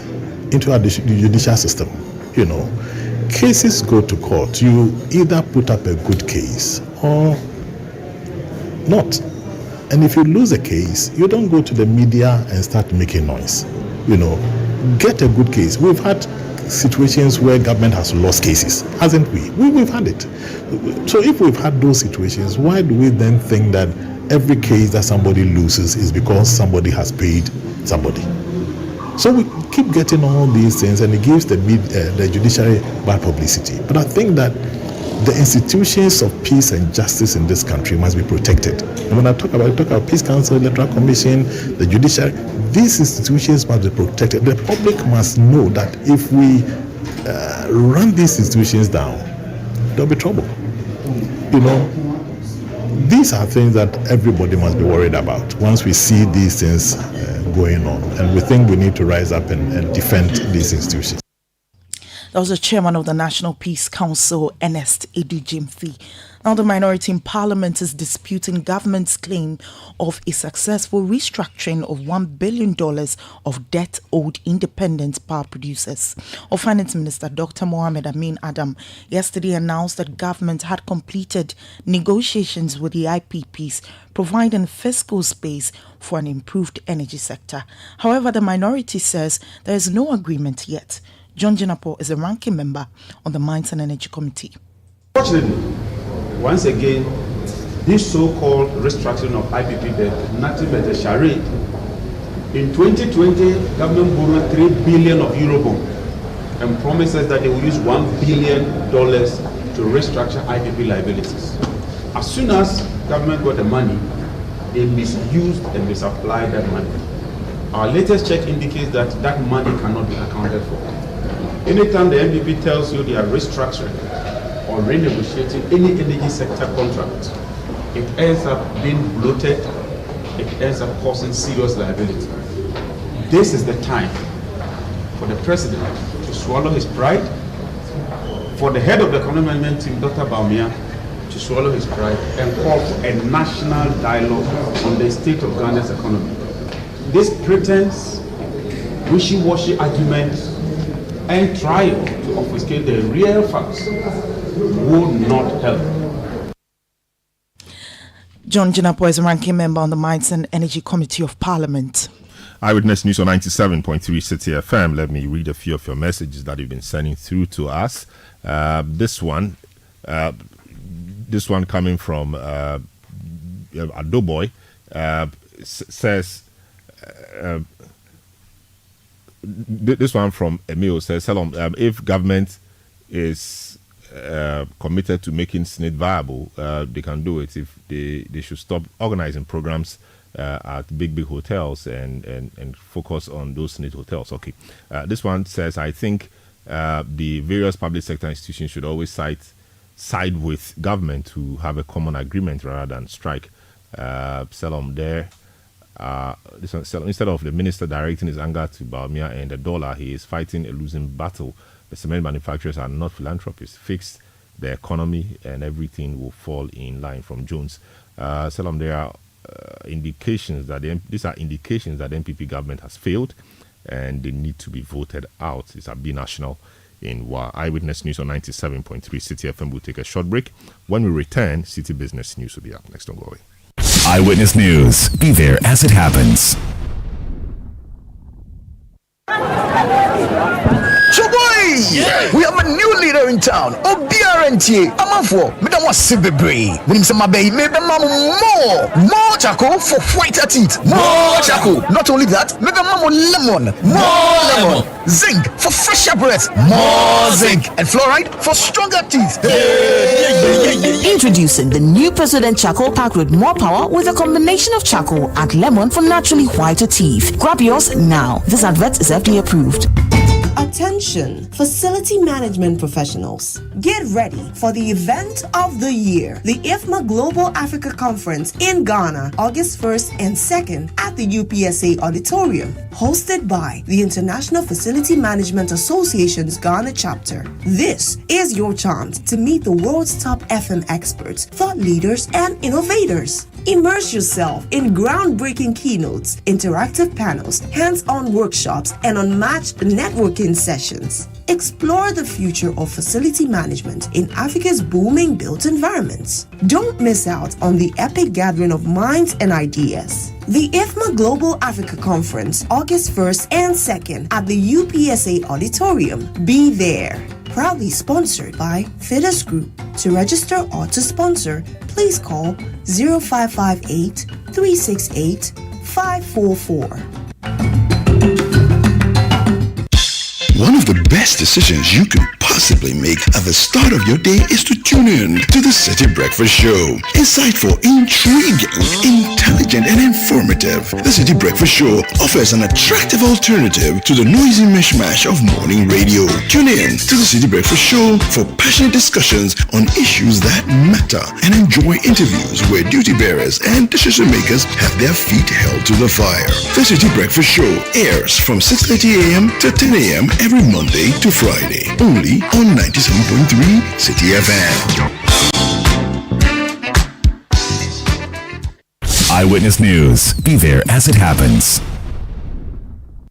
into the judicial system. You know, cases go to court. You either put up a good case or not. And if you lose a case, you don't go to the media and start making noise. You know, get a good case. We've had situations where government has lost cases, hasn't we? We've had it. So if we've had those situations, why do we then think that every case that somebody loses is because somebody has paid somebody? So we keep getting all these things, and it gives the judiciary bad publicity. But I think that the institutions of peace and justice in this country must be protected. And when I talk about Peace Council, Electoral Commission, the judiciary, these institutions must be protected. The public must know that if we run these institutions down, there'll be trouble. You know, these are things that everybody must be worried about once we see these things going on. And we think we need to rise up and defend these institutions. That was the chairman of the National Peace Council, Ernest Edujemfi. Now, the minority in Parliament is disputing government's claim of a successful restructuring of $1 billion of debt owed independent power producers. Our Finance Minister, Dr. Mohamed Amin Adam, yesterday announced that government had completed negotiations with the IPPs, providing fiscal space for an improved energy sector. However, the minority says there is no agreement yet. John Jinapo is a ranking member on the Mines and Energy Committee. Fortunately, once again, this so-called restructuring of IPP debt, nothing but a charade. In 2020, government borrowed 3 billion of Eurobond. and promises that they will use $1 billion to restructure IPP liabilities. As soon as government got the money, they misused and misapplied that money. Our latest check indicates that that money cannot be accounted for. Anytime the MPP tells you they are restructuring or renegotiating any energy sector contract, it ends up being bloated, it ends up causing serious liability. This is the time for the president to swallow his pride, for the head of the economic management team, Dr. Baumia, to swallow his pride and call for a national dialogue on the state of Ghana's economy. This pretense, wishy-washy argument, and trial to obfuscate the real facts will not help. John Jinapo is a ranking member on the Mines and Energy Committee of Parliament. Eyewitness News on 97.3 Citi FM. Let me read a few of your messages that you've been sending through to us. This one coming from Adoboy says, this one from Emil says, hello, if government is committed to making SNIT viable, they can do it. If they should stop organizing programs at big hotels and focus on those SNIT hotels. Okay. This one says, I think the various public sector institutions should always side with government to have a common agreement rather than strike. Salom there. This one, Salom, instead of the minister directing his anger to Baumia and the dollar, he is fighting a losing battle. The cement manufacturers are not philanthropists. Fix the economy and everything will fall in line. From Jones. Salom, there are indications that these are indications that the MPP government has failed and they need to be voted out. It's a binational in Eyewitness News on 97.3 Citi FM. We'll take a short break. When we return, City Business News will be up next. Don't go away. Eyewitness News. Be there as it happens. Yeah. We have a new leader in town. OBRNT. Amanfo. Madam was Sibebre. When him say my baby, maybe more charcoal for whiter teeth. More charcoal. Not only that, maybe lemon. More lemon. Zinc for fresher breath. More zinc. And fluoride for stronger teeth. Introducing the new President Charcoal Pack with more power with a combination of charcoal and lemon for naturally whiter teeth. Grab yours now. This advert is FDA approved. Attention, facility management professionals. Get ready for the event of the year, the IFMA Global Africa Conference in Ghana, August 1st and 2nd at the UPSA Auditorium, hosted by the International Facility Management Association's Ghana chapter. This is your chance to meet the world's top FM experts, thought leaders, and innovators. Immerse yourself in groundbreaking keynotes, interactive panels, hands-on workshops, and unmatched networking sessions. Explore the future of facility management in Africa's booming built environments. Don't miss out on the epic gathering of minds and ideas. The IFMA Global Africa Conference, August 1st and 2nd at the UPSA Auditorium. Be there. Proudly sponsored by Fides Group. To register or to sponsor, please call 0558 368 544. One of the best decisions you could possibly make at the start of your day is to tune in to the City Breakfast Show. Insightful, intriguing, intelligent, and informative. The City Breakfast Show offers an attractive alternative to the noisy mishmash of morning radio. Tune in to the City Breakfast Show for passionate discussions on issues that matter and enjoy interviews where duty bearers and decision makers have their feet held to the fire. The City Breakfast Show airs from 6:30 a.m. to 10 a.m. every Monday to Friday, only on 97.3 Citi FM. Eyewitness News. Be there as it happens.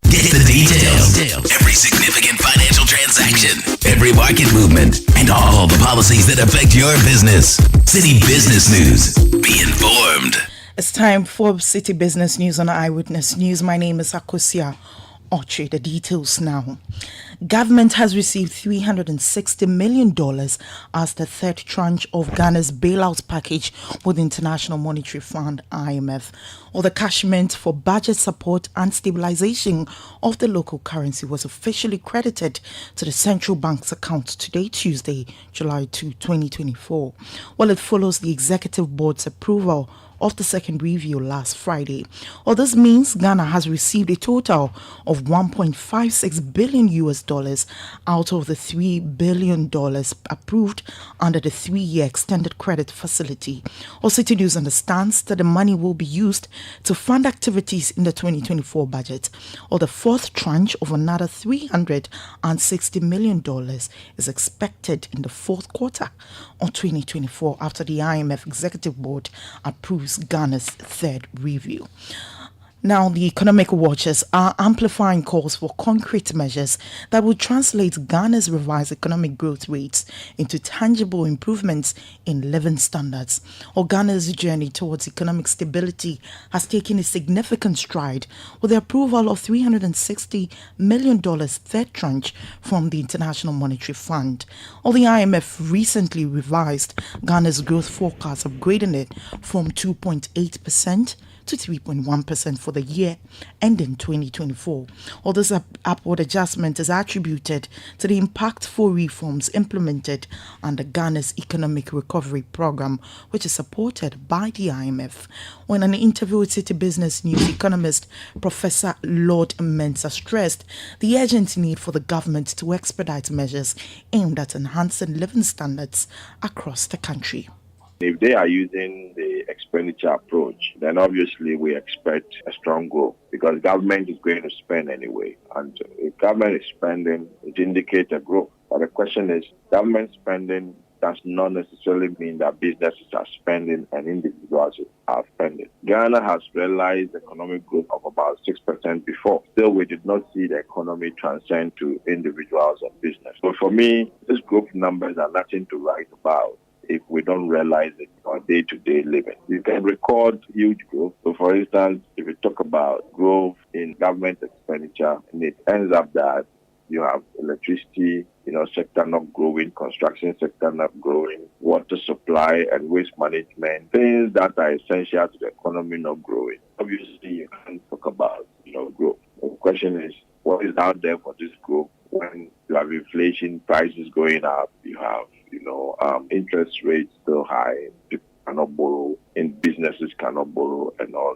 Get the details. Every significant financial transaction, every market movement, and all the policies that affect your business. City Business News. Be informed. It's time for City Business News on Eyewitness News. My name is Akosia Oche. The details now. Government has received $360 million as the third tranche of Ghana's bailout package with the International Monetary Fund (IMF), or the cash meant for budget support and stabilization of the local currency was officially credited to the central bank's account today, Tuesday, July 2, 2024. While it follows the executive board's approval of the second review last Friday. Well, this means Ghana has received a total of $1.56 billion out of the $3 billion approved under the 3-year extended credit facility. Citi News understands that the money will be used to fund activities in the 2024 budget, or the fourth tranche of another $360 million is expected in the fourth quarter of 2024 after the IMF Executive Board approves Ghana's third review. Now, the economic watchers are amplifying calls for concrete measures that will translate Ghana's revised economic growth rates into tangible improvements in living standards. Ghana's journey towards economic stability has taken a significant stride with the approval of $360 million third tranche from the International Monetary Fund. The IMF recently revised Ghana's growth forecast, upgrading it from 2.8% to 3.1% for the year ending 2024. This upward adjustment is attributed to the impactful reforms implemented under Ghana's Economic Recovery Program, which is supported by the IMF. When an interview with Citi Business News, economist Professor Lord Mensah stressed the urgent need for the government to expedite measures aimed at enhancing living standards across the country. If they are using the expenditure approach, then obviously we expect a strong growth because government is going to spend anyway. And if government is spending, it indicates a growth. But the question is, government spending does not necessarily mean that businesses are spending and individuals are spending. Ghana has realized economic growth of about 6% before. Still, we did not see the economy transcend to individuals and business. So for me, these growth numbers are nothing to write about if we don't realize it in our day-to-day living. You can record huge growth. So for instance, if you talk about growth in government expenditure, and it ends up that you have electricity, sector not growing, construction sector not growing, water supply and waste management, things that are essential to the economy not growing. Obviously, you can't talk about, growth. The question is, what is out there for this growth when you have inflation, prices going up, you have interest rates still high, people cannot borrow, and businesses cannot borrow and all.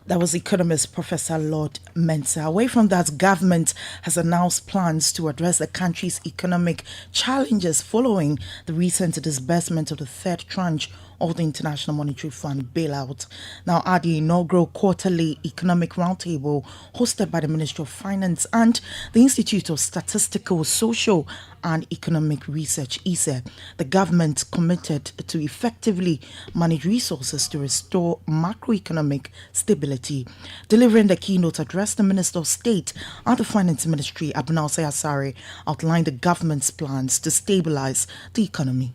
That was economist Professor Lord Mensah. Away from that, government has announced plans to address the country's economic challenges following the recent disbursement of the third tranche of the International Monetary Fund bailout. Now, at the inaugural quarterly economic roundtable hosted by the Ministry of Finance and the Institute of Statistical, Social and Economic Research, ISE, the government committed to effectively manage resources to restore macroeconomic stability. Delivering the keynote address, the Minister of State at the Finance Ministry, Abnal Sayasari, outlined the government's plans to stabilize the economy.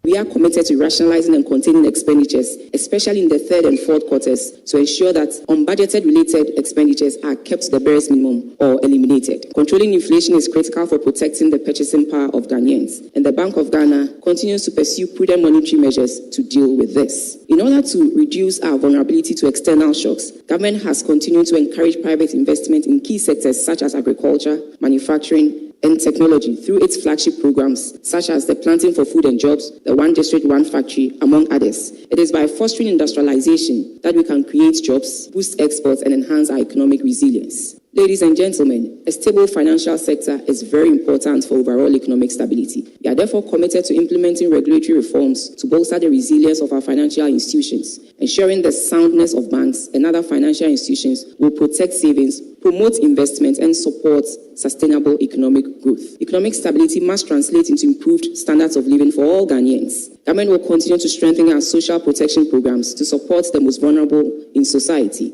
We are committed to rationalizing and containing expenditures, especially in the third and fourth quarters, to ensure that unbudgeted related expenditures are kept to the barest minimum or eliminated. Controlling inflation is critical for protecting the purchasing power of Ghanaians, and the Bank of Ghana continues to pursue prudent monetary measures to deal with this. In order to reduce our vulnerability to external shocks, government has continued to encourage private investment in key sectors such as agriculture, manufacturing, and technology through its flagship programs such as the Planting for Food and Jobs, the One District, One Factory, among others. It is by fostering industrialization that we can create jobs, boost exports, and enhance our economic resilience. Ladies and gentlemen, a stable financial sector is very important for overall economic stability. We are therefore committed to implementing regulatory reforms to bolster the resilience of our financial institutions, ensuring the soundness of banks and other financial institutions will protect savings, promote investment, and support sustainable economic growth. Economic stability must translate into improved standards of living for all Ghanaians. Government will continue to strengthen our social protection programs to support the most vulnerable in society.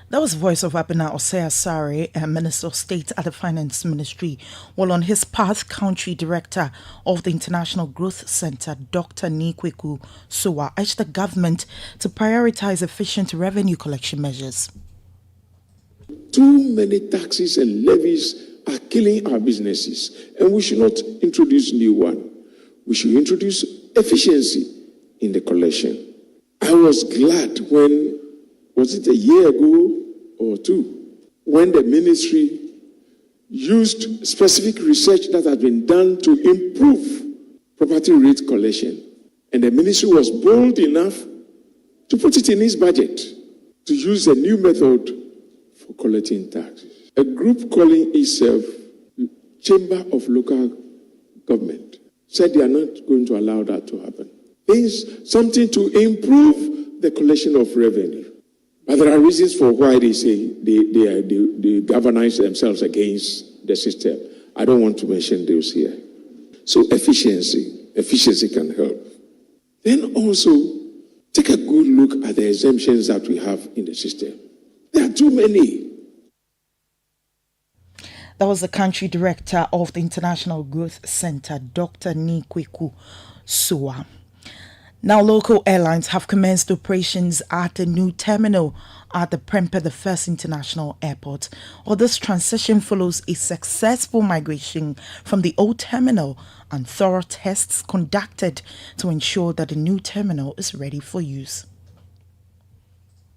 That was Voice of Abena Osea Sare, Minister of State at the Finance Ministry. While on his part, Country Director of the International Growth Center, Dr. Nikweku Sowa, urged the government to prioritize efficient revenue collection measures. Too many taxes and levies are killing our businesses, and we should not introduce new one. We should introduce efficiency in the collection. I was glad when, was it a year ago or two, when the ministry used specific research that had been done to improve property rate collection. And the ministry was bold enough to put it in its budget to use a new method for collecting taxes. A group calling itself Chamber of Local Government said they are not going to allow that to happen. It's something to improve the collection of revenue. But there are reasons for why they say they galvanize themselves against the system. I don't want to mention those here. So efficiency can help. Then also, take a good look at the exemptions that we have in the system. There are too many. That was the country director of the International Growth Center, Dr. Nikweku Suwa. Now, local airlines have commenced operations at a new terminal at the Prempeh, the First International Airport. This transition follows a successful migration from the old terminal and thorough tests conducted to ensure that the new terminal is ready for use.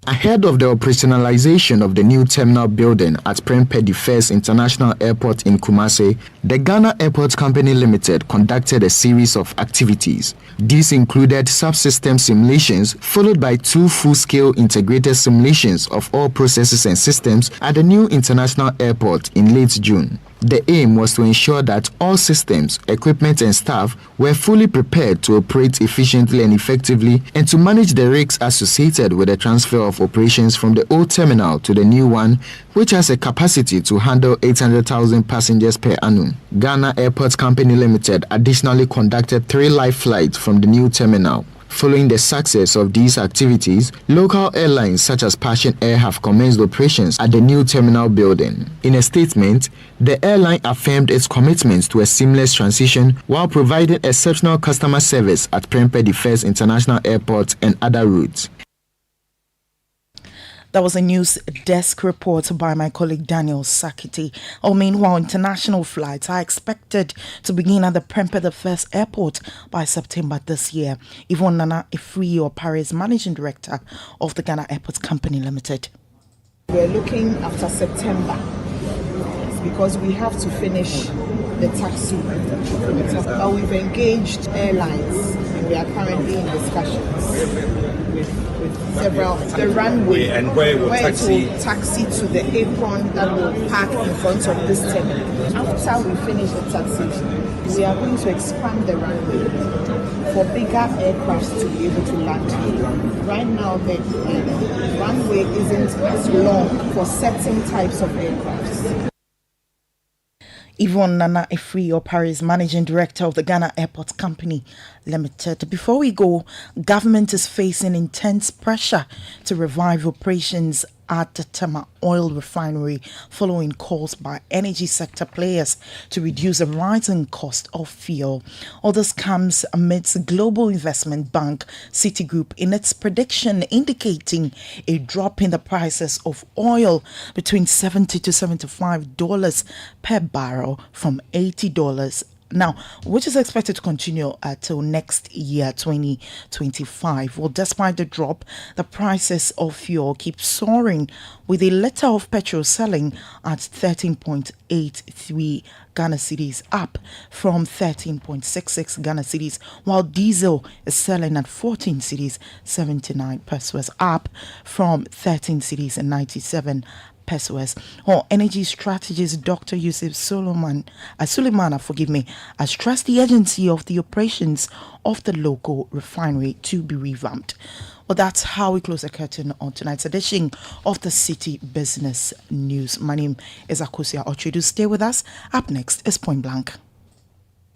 Ahead of the operationalization of the new terminal building at Prempeh, the First International Airport in Kumasi, the Ghana Airport Company Limited conducted a series of activities. These included subsystem simulations, followed by 2 full-scale integrated simulations of all processes and systems at the new international airport in late June. The aim was to ensure that all systems, equipment and staff were fully prepared to operate efficiently and effectively and to manage the risks associated with the transfer of operations from the old terminal to the new one, which has a capacity to handle 800,000 passengers per annum. Ghana Airport Company Limited additionally conducted 3 live flights from the new terminal. Following the success of these activities, local airlines such as Passion Air have commenced operations at the new terminal building. In a statement, the airline affirmed its commitment to a seamless transition while providing exceptional customer service at Prempeh, the First International Airport and other routes. That was a news desk report by my colleague Daniel Sakiti. Meanwhile, international flights are expected to begin at the Prempeh, the First Airport by September this year. Yvonne Nana Ifriyo Paris, Managing Director of the Ghana Airport Company Limited. We're looking after September because we have to finish the taxi. We've engaged airlines and we are currently in discussions with several. The runway and where will taxi to the apron that will park in front of this terminal. After we finish the taxi, we are going to expand the runway for bigger aircrafts to be able to land. Right now, the runway isn't as long for certain types of aircrafts. Yvonne Nana Ifriyo Paris, Managing Director of the Ghana Airport Company Limited. Before we go, government is facing intense pressure to revive operations at the Tema Oil Refinery following calls by energy sector players to reduce the rising cost of fuel. All this comes amidst Global Investment Bank Citigroup in its prediction indicating a drop in the prices of oil between $70 to $75 per barrel from $80 now, which is expected to continue till next year, 2025. Well, despite the drop, the prices of fuel keep soaring, with a litre of petrol selling at 13.83 Ghana cedis, up from 13.66 Ghana cedis, while diesel is selling at 14 cedis 79 pesos, up from 13 cedis and 97 pesos. Energy strategist Dr. Yusuf Suleiman has stressed the urgency of the operations of the local refinery to be revamped. Well, that's how we close the curtain on tonight's edition of the City Business News. My name is Akosia Ochedu. Stay with us. Up next is Point Blank.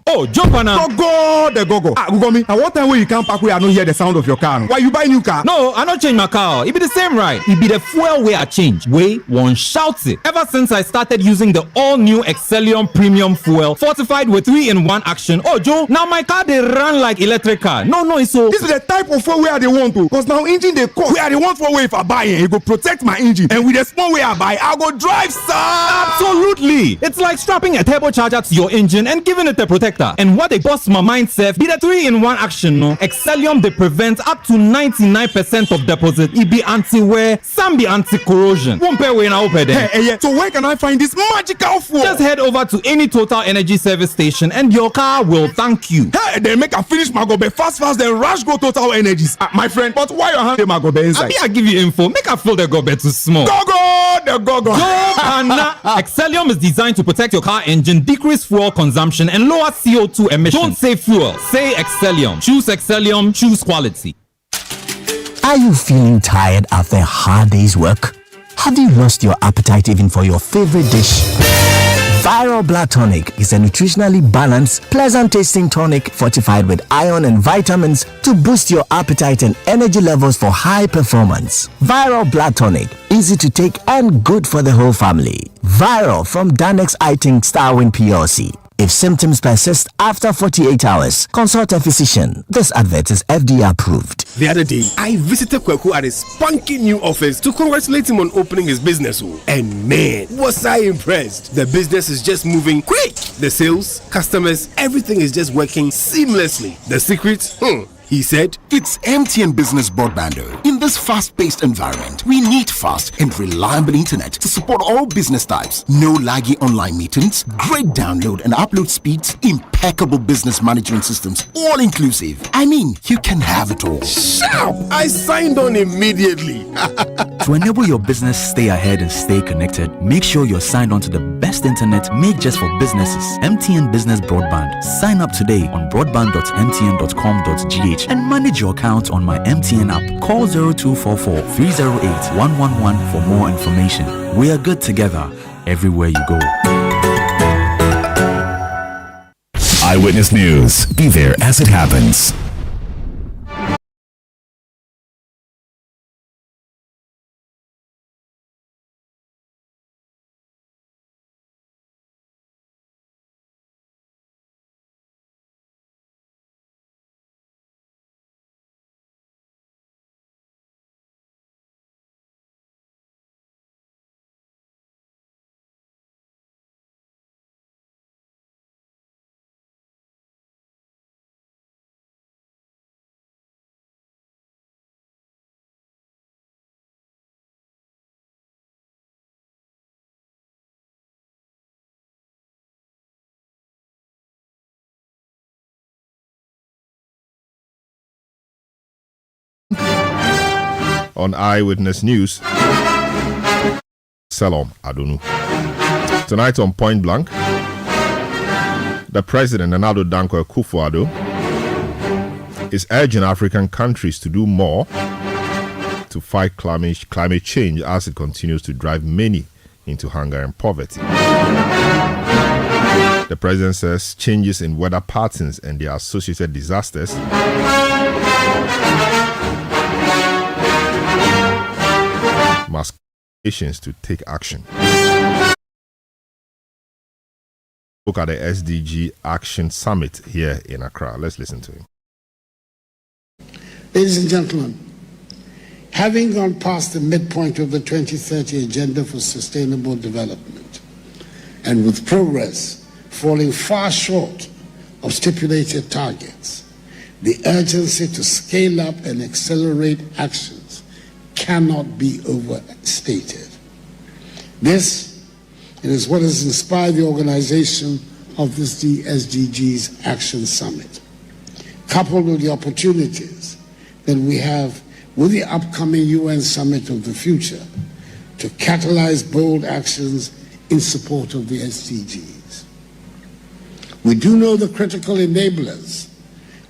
Oh, jump on now. Go, the go. Ugomi, at what time will you come back where I don't hear the sound of your car? Why you buy new car? No, I don't change my car. It be the same right. It be the fuel way I change. Way one shouts it. Ever since I started using the all-new Excellium Premium Fuel, fortified with 3-in-1 action. Oh, Joe, now my car they run like electric car. No, it's so. This is the type of fuel where they want to. Because now engine they cost. Where they want for way if I buy it, it go protect my engine. And with the small way I buy, I go drive, sir. Absolutely. It's like strapping a turbocharger to your engine and giving it a protector. And what they bust my mindset be the 3-in-1 action. No, Excellium they prevent up to 99% of deposit. It be anti-wear, some be anti-corrosion. One pair way now open there. Hey, so where can I find this magical fuel? Just head over to any Total Energy service station and your car will thank you. Hey, they make a finish my gobe fast, then rush go Total Energies. My friend, but why your hand my gobe inside? I give you info. Make a fill the gobe too small. Go. Excellium is designed to protect your car engine, decrease fuel consumption, and lower CO2 emissions. Don't say fuel, say Excellium. Choose Excellium, choose quality. Are you feeling tired after a hard day's work? Have you lost your appetite even for your favorite dish? Viral Blood Tonic is a nutritionally balanced, pleasant-tasting tonic fortified with iron and vitamins to boost your appetite and energy levels for high performance. Viral Blood Tonic, easy to take and good for the whole family. Viral from Danex Iting Starwin PLC. If symptoms persist after 48 hours, consult a physician. This advert is FDA approved. The other day, I visited Kweku at his spunky new office to congratulate him on opening his business. And man, was I impressed. The business is just moving quick. The sales, customers, everything is just working seamlessly. The secret? He said, it's MTN Business Broadband. In this fast-paced environment, we need fast and reliable internet to support all business types. No laggy online meetings, great download and upload speeds, impeccable business management systems, all inclusive. I mean, you can have it all. Sharp! I signed on immediately. To enable your business stay ahead and stay connected, make sure you're signed on to the best internet made just for businesses. MTN Business Broadband. Sign up today on broadband.mtn.com.gh and manage your account on my MTN app. Call 0244 308 111 for more information. We are good together everywhere you go. Eyewitness News. Be there as it happens. On Eyewitness News, Salom Adonu. Tonight on Point Blank, the President, Nana Dankwa Akufo-Addo, is urging African countries to do more to fight climate change as it continues to drive many into hunger and poverty. The President says changes in weather patterns and their associated disasters must nations to take action. Look at the SDG Action Summit here in Accra. Let's listen to him. Ladies and gentlemen, having gone past the midpoint of the 2030 Agenda for Sustainable Development, and with progress falling far short of stipulated targets, the urgency to scale up and accelerate actions cannot be overstated. This is what has inspired the organization of this SDGs Action Summit, coupled with the opportunities that we have with the upcoming UN Summit of the Future to catalyze bold actions in support of the SDGs. We do know the critical enablers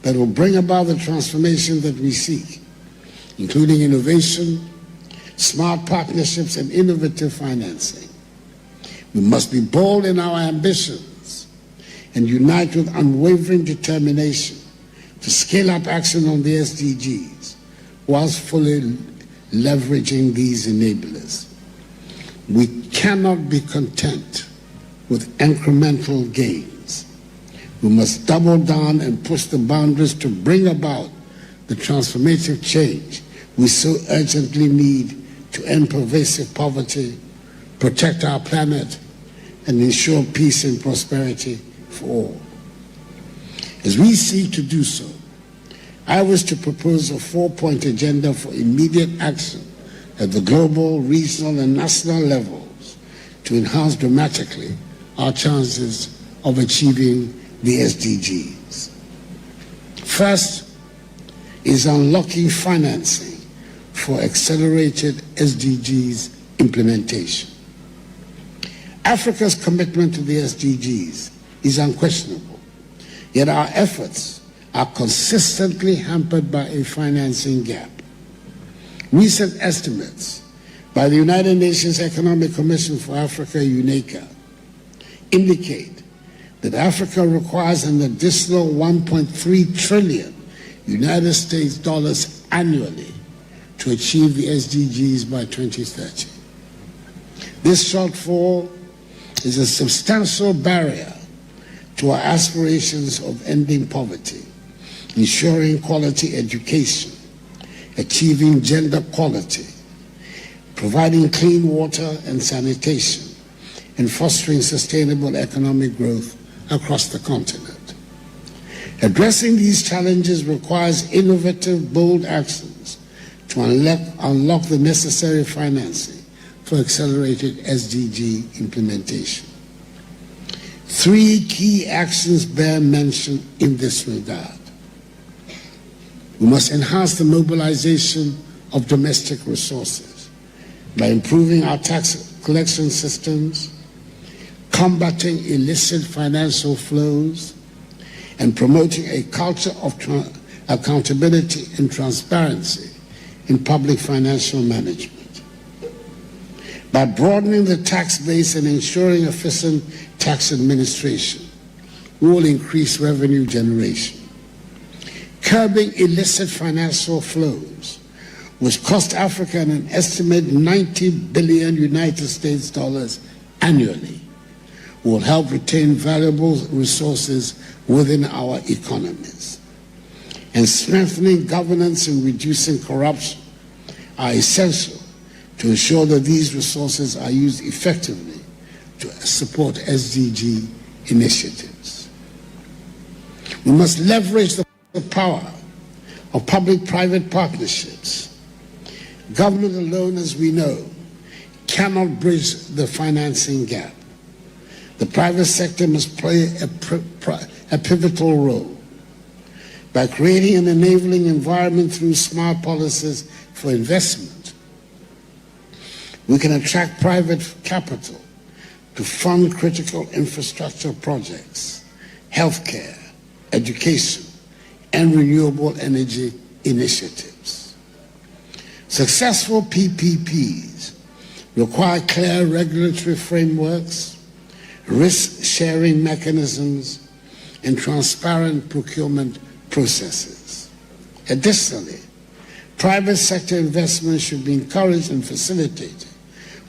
that will bring about the transformation that we seek, including innovation, smart partnerships, and innovative financing. We must be bold in our ambitions and unite with unwavering determination to scale up action on the SDGs whilst fully leveraging these enablers. We cannot be content with incremental gains. We must double down and push the boundaries to bring about the transformative change we so urgently need to end pervasive poverty, protect our planet, and ensure peace and prosperity for all. As we seek to do so, I wish to propose a 4-point agenda for immediate action at the global, regional, and national levels to enhance dramatically our chances of achieving the SDGs. First is unlocking financing for accelerated SDGs implementation. Africa's commitment to the SDGs is unquestionable, yet our efforts are consistently hampered by a financing gap. Recent estimates by the United Nations Economic Commission for Africa, UNECA, indicate that Africa requires an additional 1.3 trillion United States dollars annually to achieve the SDGs by 2030. This shortfall is a substantial barrier to our aspirations of ending poverty, ensuring quality education, achieving gender equality, providing clean water and sanitation, and fostering sustainable economic growth across the continent. Addressing these challenges requires innovative, bold actions to unlock the necessary financing for accelerated SDG implementation. 3 key actions bear mention in this regard. We must enhance the mobilization of domestic resources by improving our tax collection systems, combating illicit financial flows, and promoting a culture of accountability and transparency in public financial management. By broadening the tax base and ensuring efficient tax administration, we will increase revenue generation. Curbing illicit financial flows, which cost Africa an estimated 90 billion United States dollars annually, will help retain valuable resources within our economies. And strengthening governance and reducing corruption are essential to ensure that these resources are used effectively to support SDG initiatives. We must leverage the power of public-private partnerships. Government alone, as we know, cannot bridge the financing gap. The private sector must play a pivotal role by creating an enabling environment through smart policies for investment. We can attract private capital to fund critical infrastructure projects, healthcare, education, and renewable energy initiatives. Successful PPPs require clear regulatory frameworks, risk-sharing mechanisms, and transparent procurement processes. Additionally, private sector investment should be encouraged and facilitated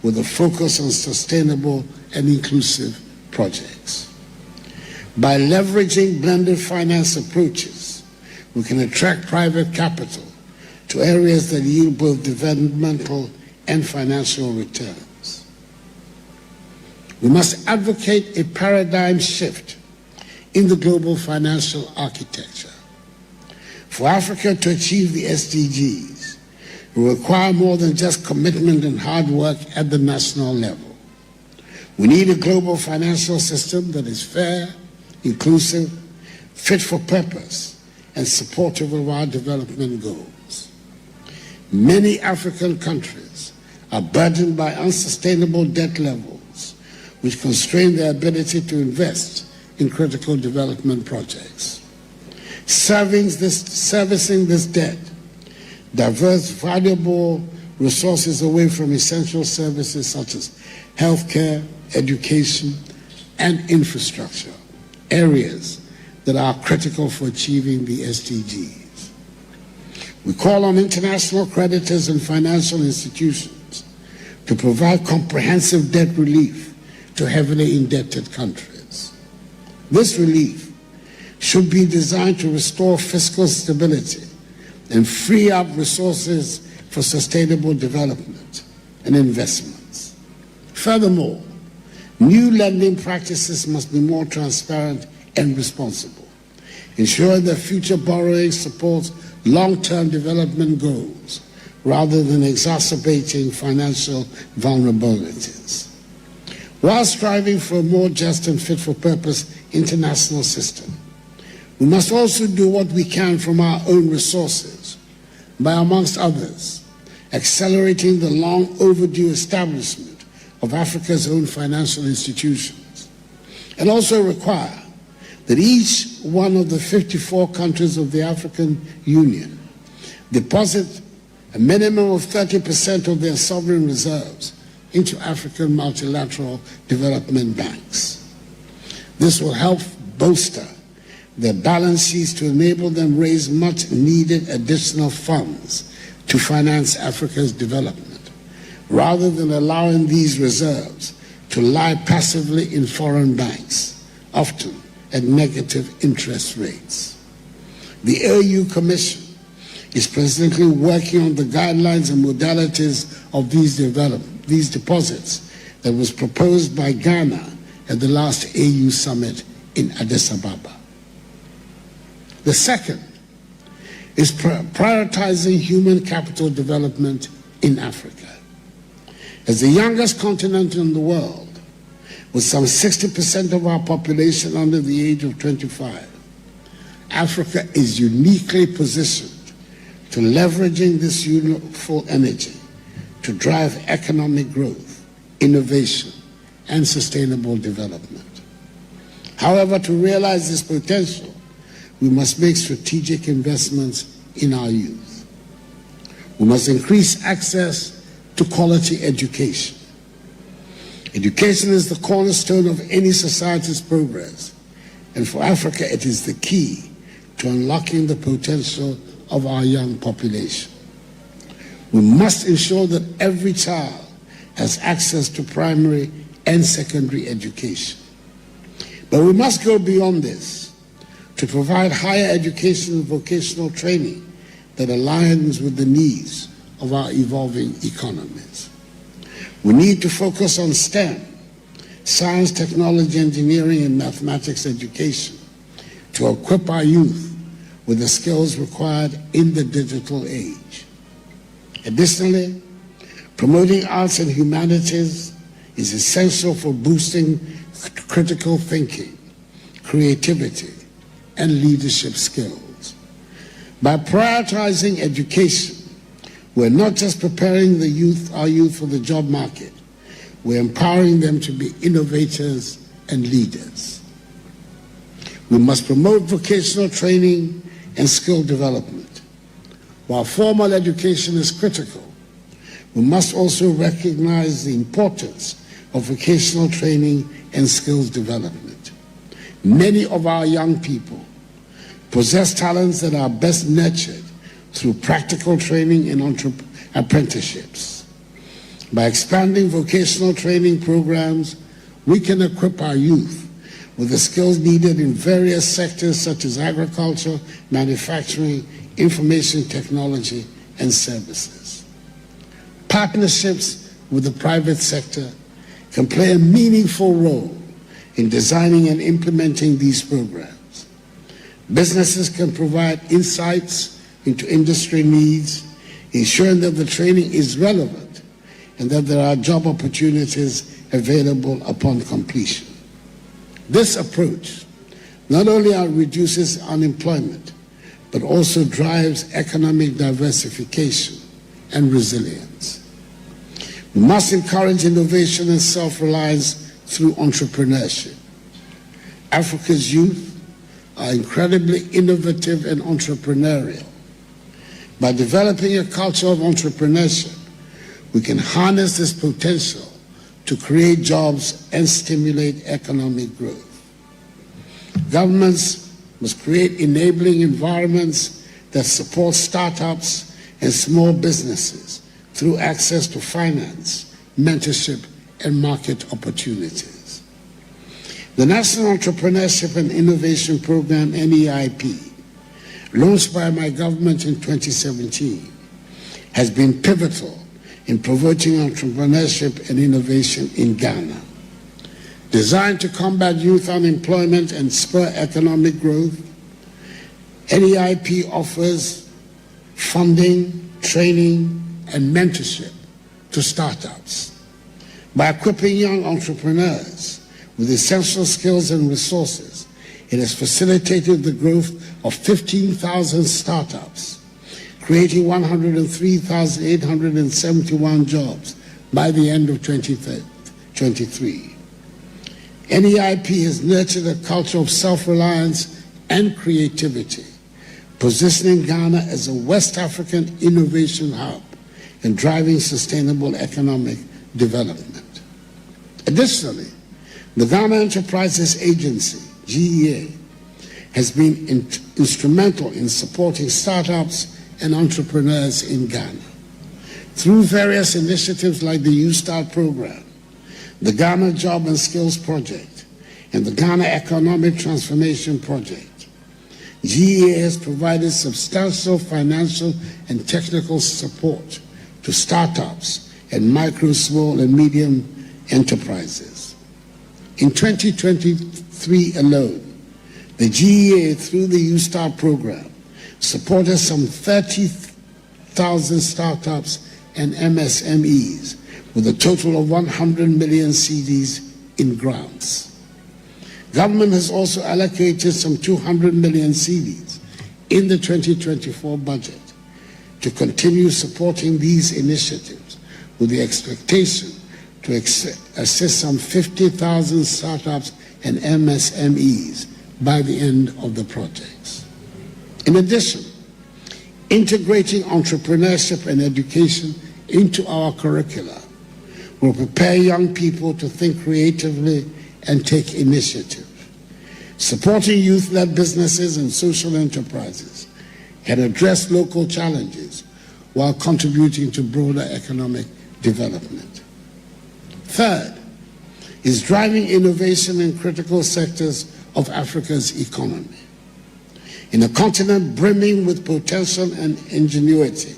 with a focus on sustainable and inclusive projects. By leveraging blended finance approaches, we can attract private capital to areas that yield both developmental and financial returns. We must advocate a paradigm shift in the global financial architecture. For Africa to achieve the SDGs, we require more than just commitment and hard work at the national level. We need a global financial system that is fair, inclusive, fit for purpose, and supportive of our development goals. Many African countries are burdened by unsustainable debt levels, which constrain their ability to invest in critical development projects. Servicing this debt diverts valuable resources away from essential services such as healthcare, education, and infrastructure, areas that are critical for achieving the SDGs. We call on international creditors and financial institutions to provide comprehensive debt relief to heavily indebted countries. This relief should be designed to restore fiscal stability and free up resources for sustainable development and investments. Furthermore, new lending practices must be more transparent and responsible, ensuring that future borrowing supports long-term development goals rather than exacerbating financial vulnerabilities. While striving for a more just and fit-for-purpose international system, we must also do what we can from our own resources by, amongst others, accelerating the long overdue establishment of Africa's own financial institutions, and also require that each one of the 54 countries of the African Union deposit a minimum of 30% of their sovereign reserves into African multilateral development banks. This will help bolster their balance sheets to enable them raise much needed additional funds to finance Africa's development, rather than allowing these reserves to lie passively in foreign banks, often at negative interest rates. The AU Commission is presently working on the guidelines and modalities of these deposits that was proposed by Ghana at the last AU summit in Addis Ababa. The second is prioritizing human capital development in Africa. As the youngest continent in the world, with some 60% of our population under the age of 25, Africa is uniquely positioned to leveraging this youthful energy to drive economic growth, innovation, and sustainable development. However, to realize this potential, we must make strategic investments in our youth. We must increase access to quality education. Education is the cornerstone of any society's progress, and for Africa it is the key to unlocking the potential of our young population. We must ensure that every child has access to primary and secondary education. But we must go beyond this to provide higher education and vocational training that aligns with the needs of our evolving economies. We need to focus on STEM, science, technology, engineering, and mathematics education to equip our youth with the skills required in the digital age. Additionally, promoting arts and humanities is essential for boosting critical thinking, creativity, and leadership skills. By prioritizing education, we're not just preparing our youth for the job market, we're empowering them to be innovators and leaders. We must promote vocational training and skill development. While formal education is critical, we must also recognize the importance of vocational training and skills development. Many of our young people possess talents that are best nurtured through practical training and apprenticeships. By expanding vocational training programs, we can equip our youth with the skills needed in various sectors such as agriculture, manufacturing, information technology, and services. Partnerships with the private sector can play a meaningful role in designing and implementing these programs. Businesses can provide insights into industry needs, ensuring that the training is relevant and that there are job opportunities available upon completion. This approach not only reduces unemployment, but also drives economic diversification and resilience. We must encourage innovation and self-reliance through entrepreneurship. Africa's youth are incredibly innovative and entrepreneurial. By developing a culture of entrepreneurship, we can harness this potential to create jobs and stimulate economic growth. Governments must create enabling environments that support startups and small businesses through access to finance, mentorship, and market opportunities. The National Entrepreneurship and Innovation Program, NEIP, launched by my government in 2017, has been pivotal in promoting entrepreneurship and innovation in Ghana. Designed to combat youth unemployment and spur economic growth, NEIP offers funding, training, and mentorship to startups. By equipping young entrepreneurs with essential skills and resources, it has facilitated the growth of 15,000 startups, creating 103,871 jobs by the end of 2023. NEIP has nurtured a culture of self-reliance and creativity, positioning Ghana as a West African innovation hub and driving sustainable economic development. Additionally, the Ghana Enterprises Agency, GEA, has been instrumental in supporting startups and entrepreneurs in Ghana. Through various initiatives like the U-Start program, the Ghana Job and Skills Project, and the Ghana Economic Transformation Project, GEA has provided substantial financial and technical support to startups and micro, small, and medium enterprises. In 2023 alone, the GEA, through the U-Start program, supported some 30,000 startups and MSMEs with a total of 100 million cedis in grants. Government has also allocated some 200 million cedis in the 2024 budget to continue supporting these initiatives with the expectation to assist some 50,000 startups and MSMEs by the end of the projects. In addition, integrating entrepreneurship and education into our curricula will prepare young people to think creatively and take initiative. Supporting youth-led businesses and social enterprises can address local challenges while contributing to broader economic development. Third is driving innovation in critical sectors of Africa's economy. In a continent brimming with potential and ingenuity,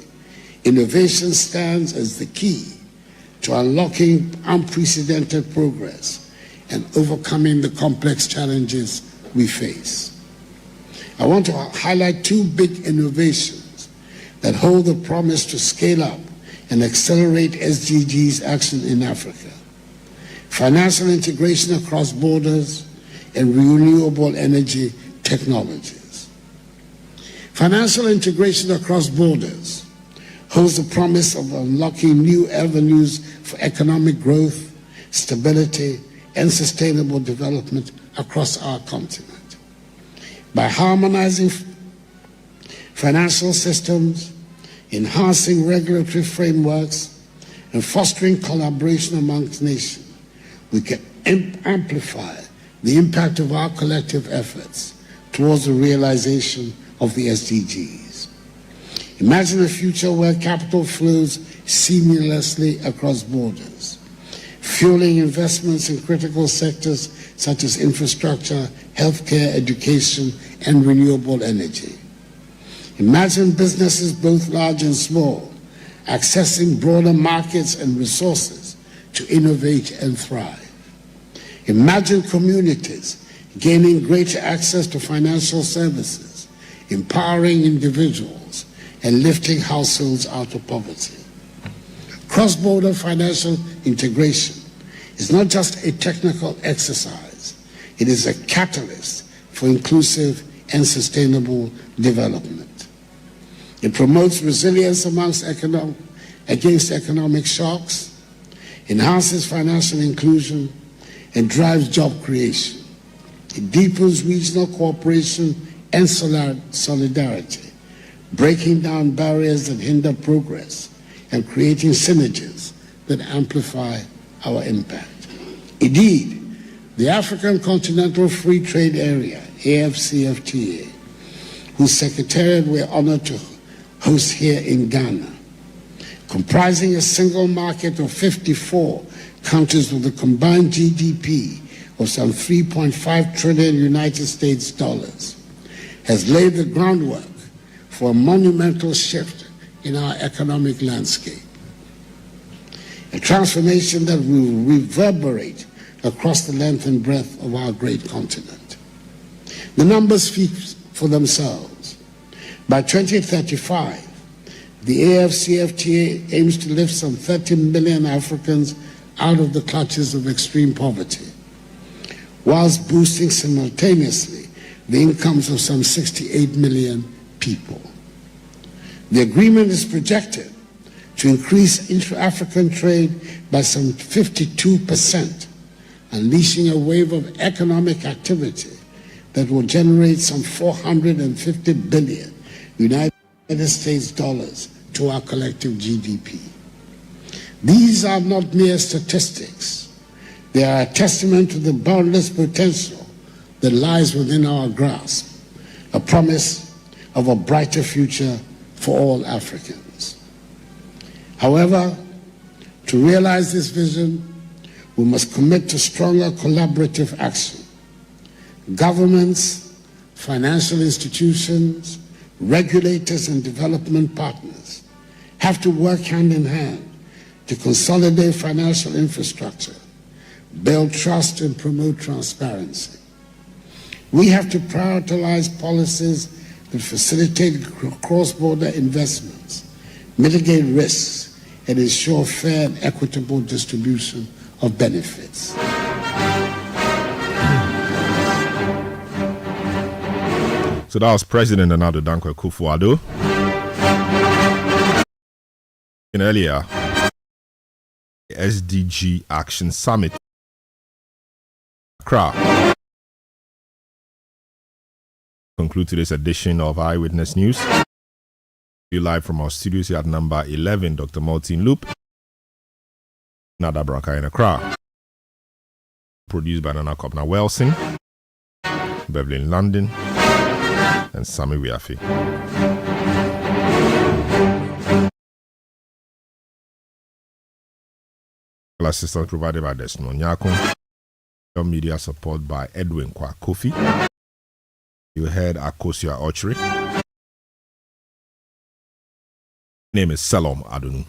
innovation stands as the key to unlocking unprecedented progress and overcoming the complex challenges we face. I want to highlight two big innovations that hold the promise to scale up and accelerate SDGs action in Africa: financial integration across borders and renewable energy technologies. Financial integration across borders holds the promise of unlocking new avenues for economic growth, stability, and sustainable development across our continent. By harmonizing financial systems, enhancing regulatory frameworks, and fostering collaboration amongst nations, we can amplify the impact of our collective efforts towards the realization of the SDGs. Imagine a future where capital flows seamlessly across borders, fueling investments in critical sectors such as infrastructure, healthcare, education, and renewable energy. Imagine businesses both large and small accessing broader markets and resources to innovate and thrive. Imagine communities gaining greater access to financial services, empowering individuals, and lifting households out of poverty. Cross-border financial integration is not just a technical exercise, it is a catalyst for inclusive and sustainable development. It promotes resilience against economic shocks, enhances financial inclusion, and drives job creation. It deepens regional cooperation and solidarity, breaking down barriers that hinder progress and creating synergies that amplify our impact. Indeed, the African Continental Free Trade Area, AFCFTA, whose secretariat we're honored to host here in Ghana, comprising a single market of 54 countries with a combined GDP of some 3.5 trillion United States dollars, has laid the groundwork for a monumental shift in our economic landscape. A transformation that will reverberate across the length and breadth of our great continent. The numbers speak for themselves. By 2035, the AFCFTA aims to lift some 30 million Africans out of the clutches of extreme poverty, whilst boosting simultaneously the incomes of some 68 million people. The agreement is projected to increase intra-African trade by some 52%, unleashing a wave of economic activity that will generate some 450 billion United States dollars to our collective GDP. These are not mere statistics. They are a testament to the boundless potential that lies within our grasp, a promise of a brighter future for all Africans. However, to realize this vision, we must commit to stronger collaborative action. Governments, financial institutions, regulators, and development partners have to work hand in hand to consolidate financial infrastructure, build trust, and promote transparency. We have to prioritize policies that facilitate cross-border investments, mitigate risks, and ensure fair and equitable distribution of benefits. So that was President Nana Dankwa Akufo-Addo. And earlier, SDG Action Summit. Accra. Conclude today's edition of Eyewitness News. We live from our studios here at number 11, Dr. Martin Loop. Nada Braka in Accra. Produced by Nana Kopna Wilson, Beverly in London, and Sammy Wiafi. Assistance provided by Desmond Nyakon. Media support by Edwin Kwa Kofi. You heard Akosia Ochre. Name is Salom Adunu.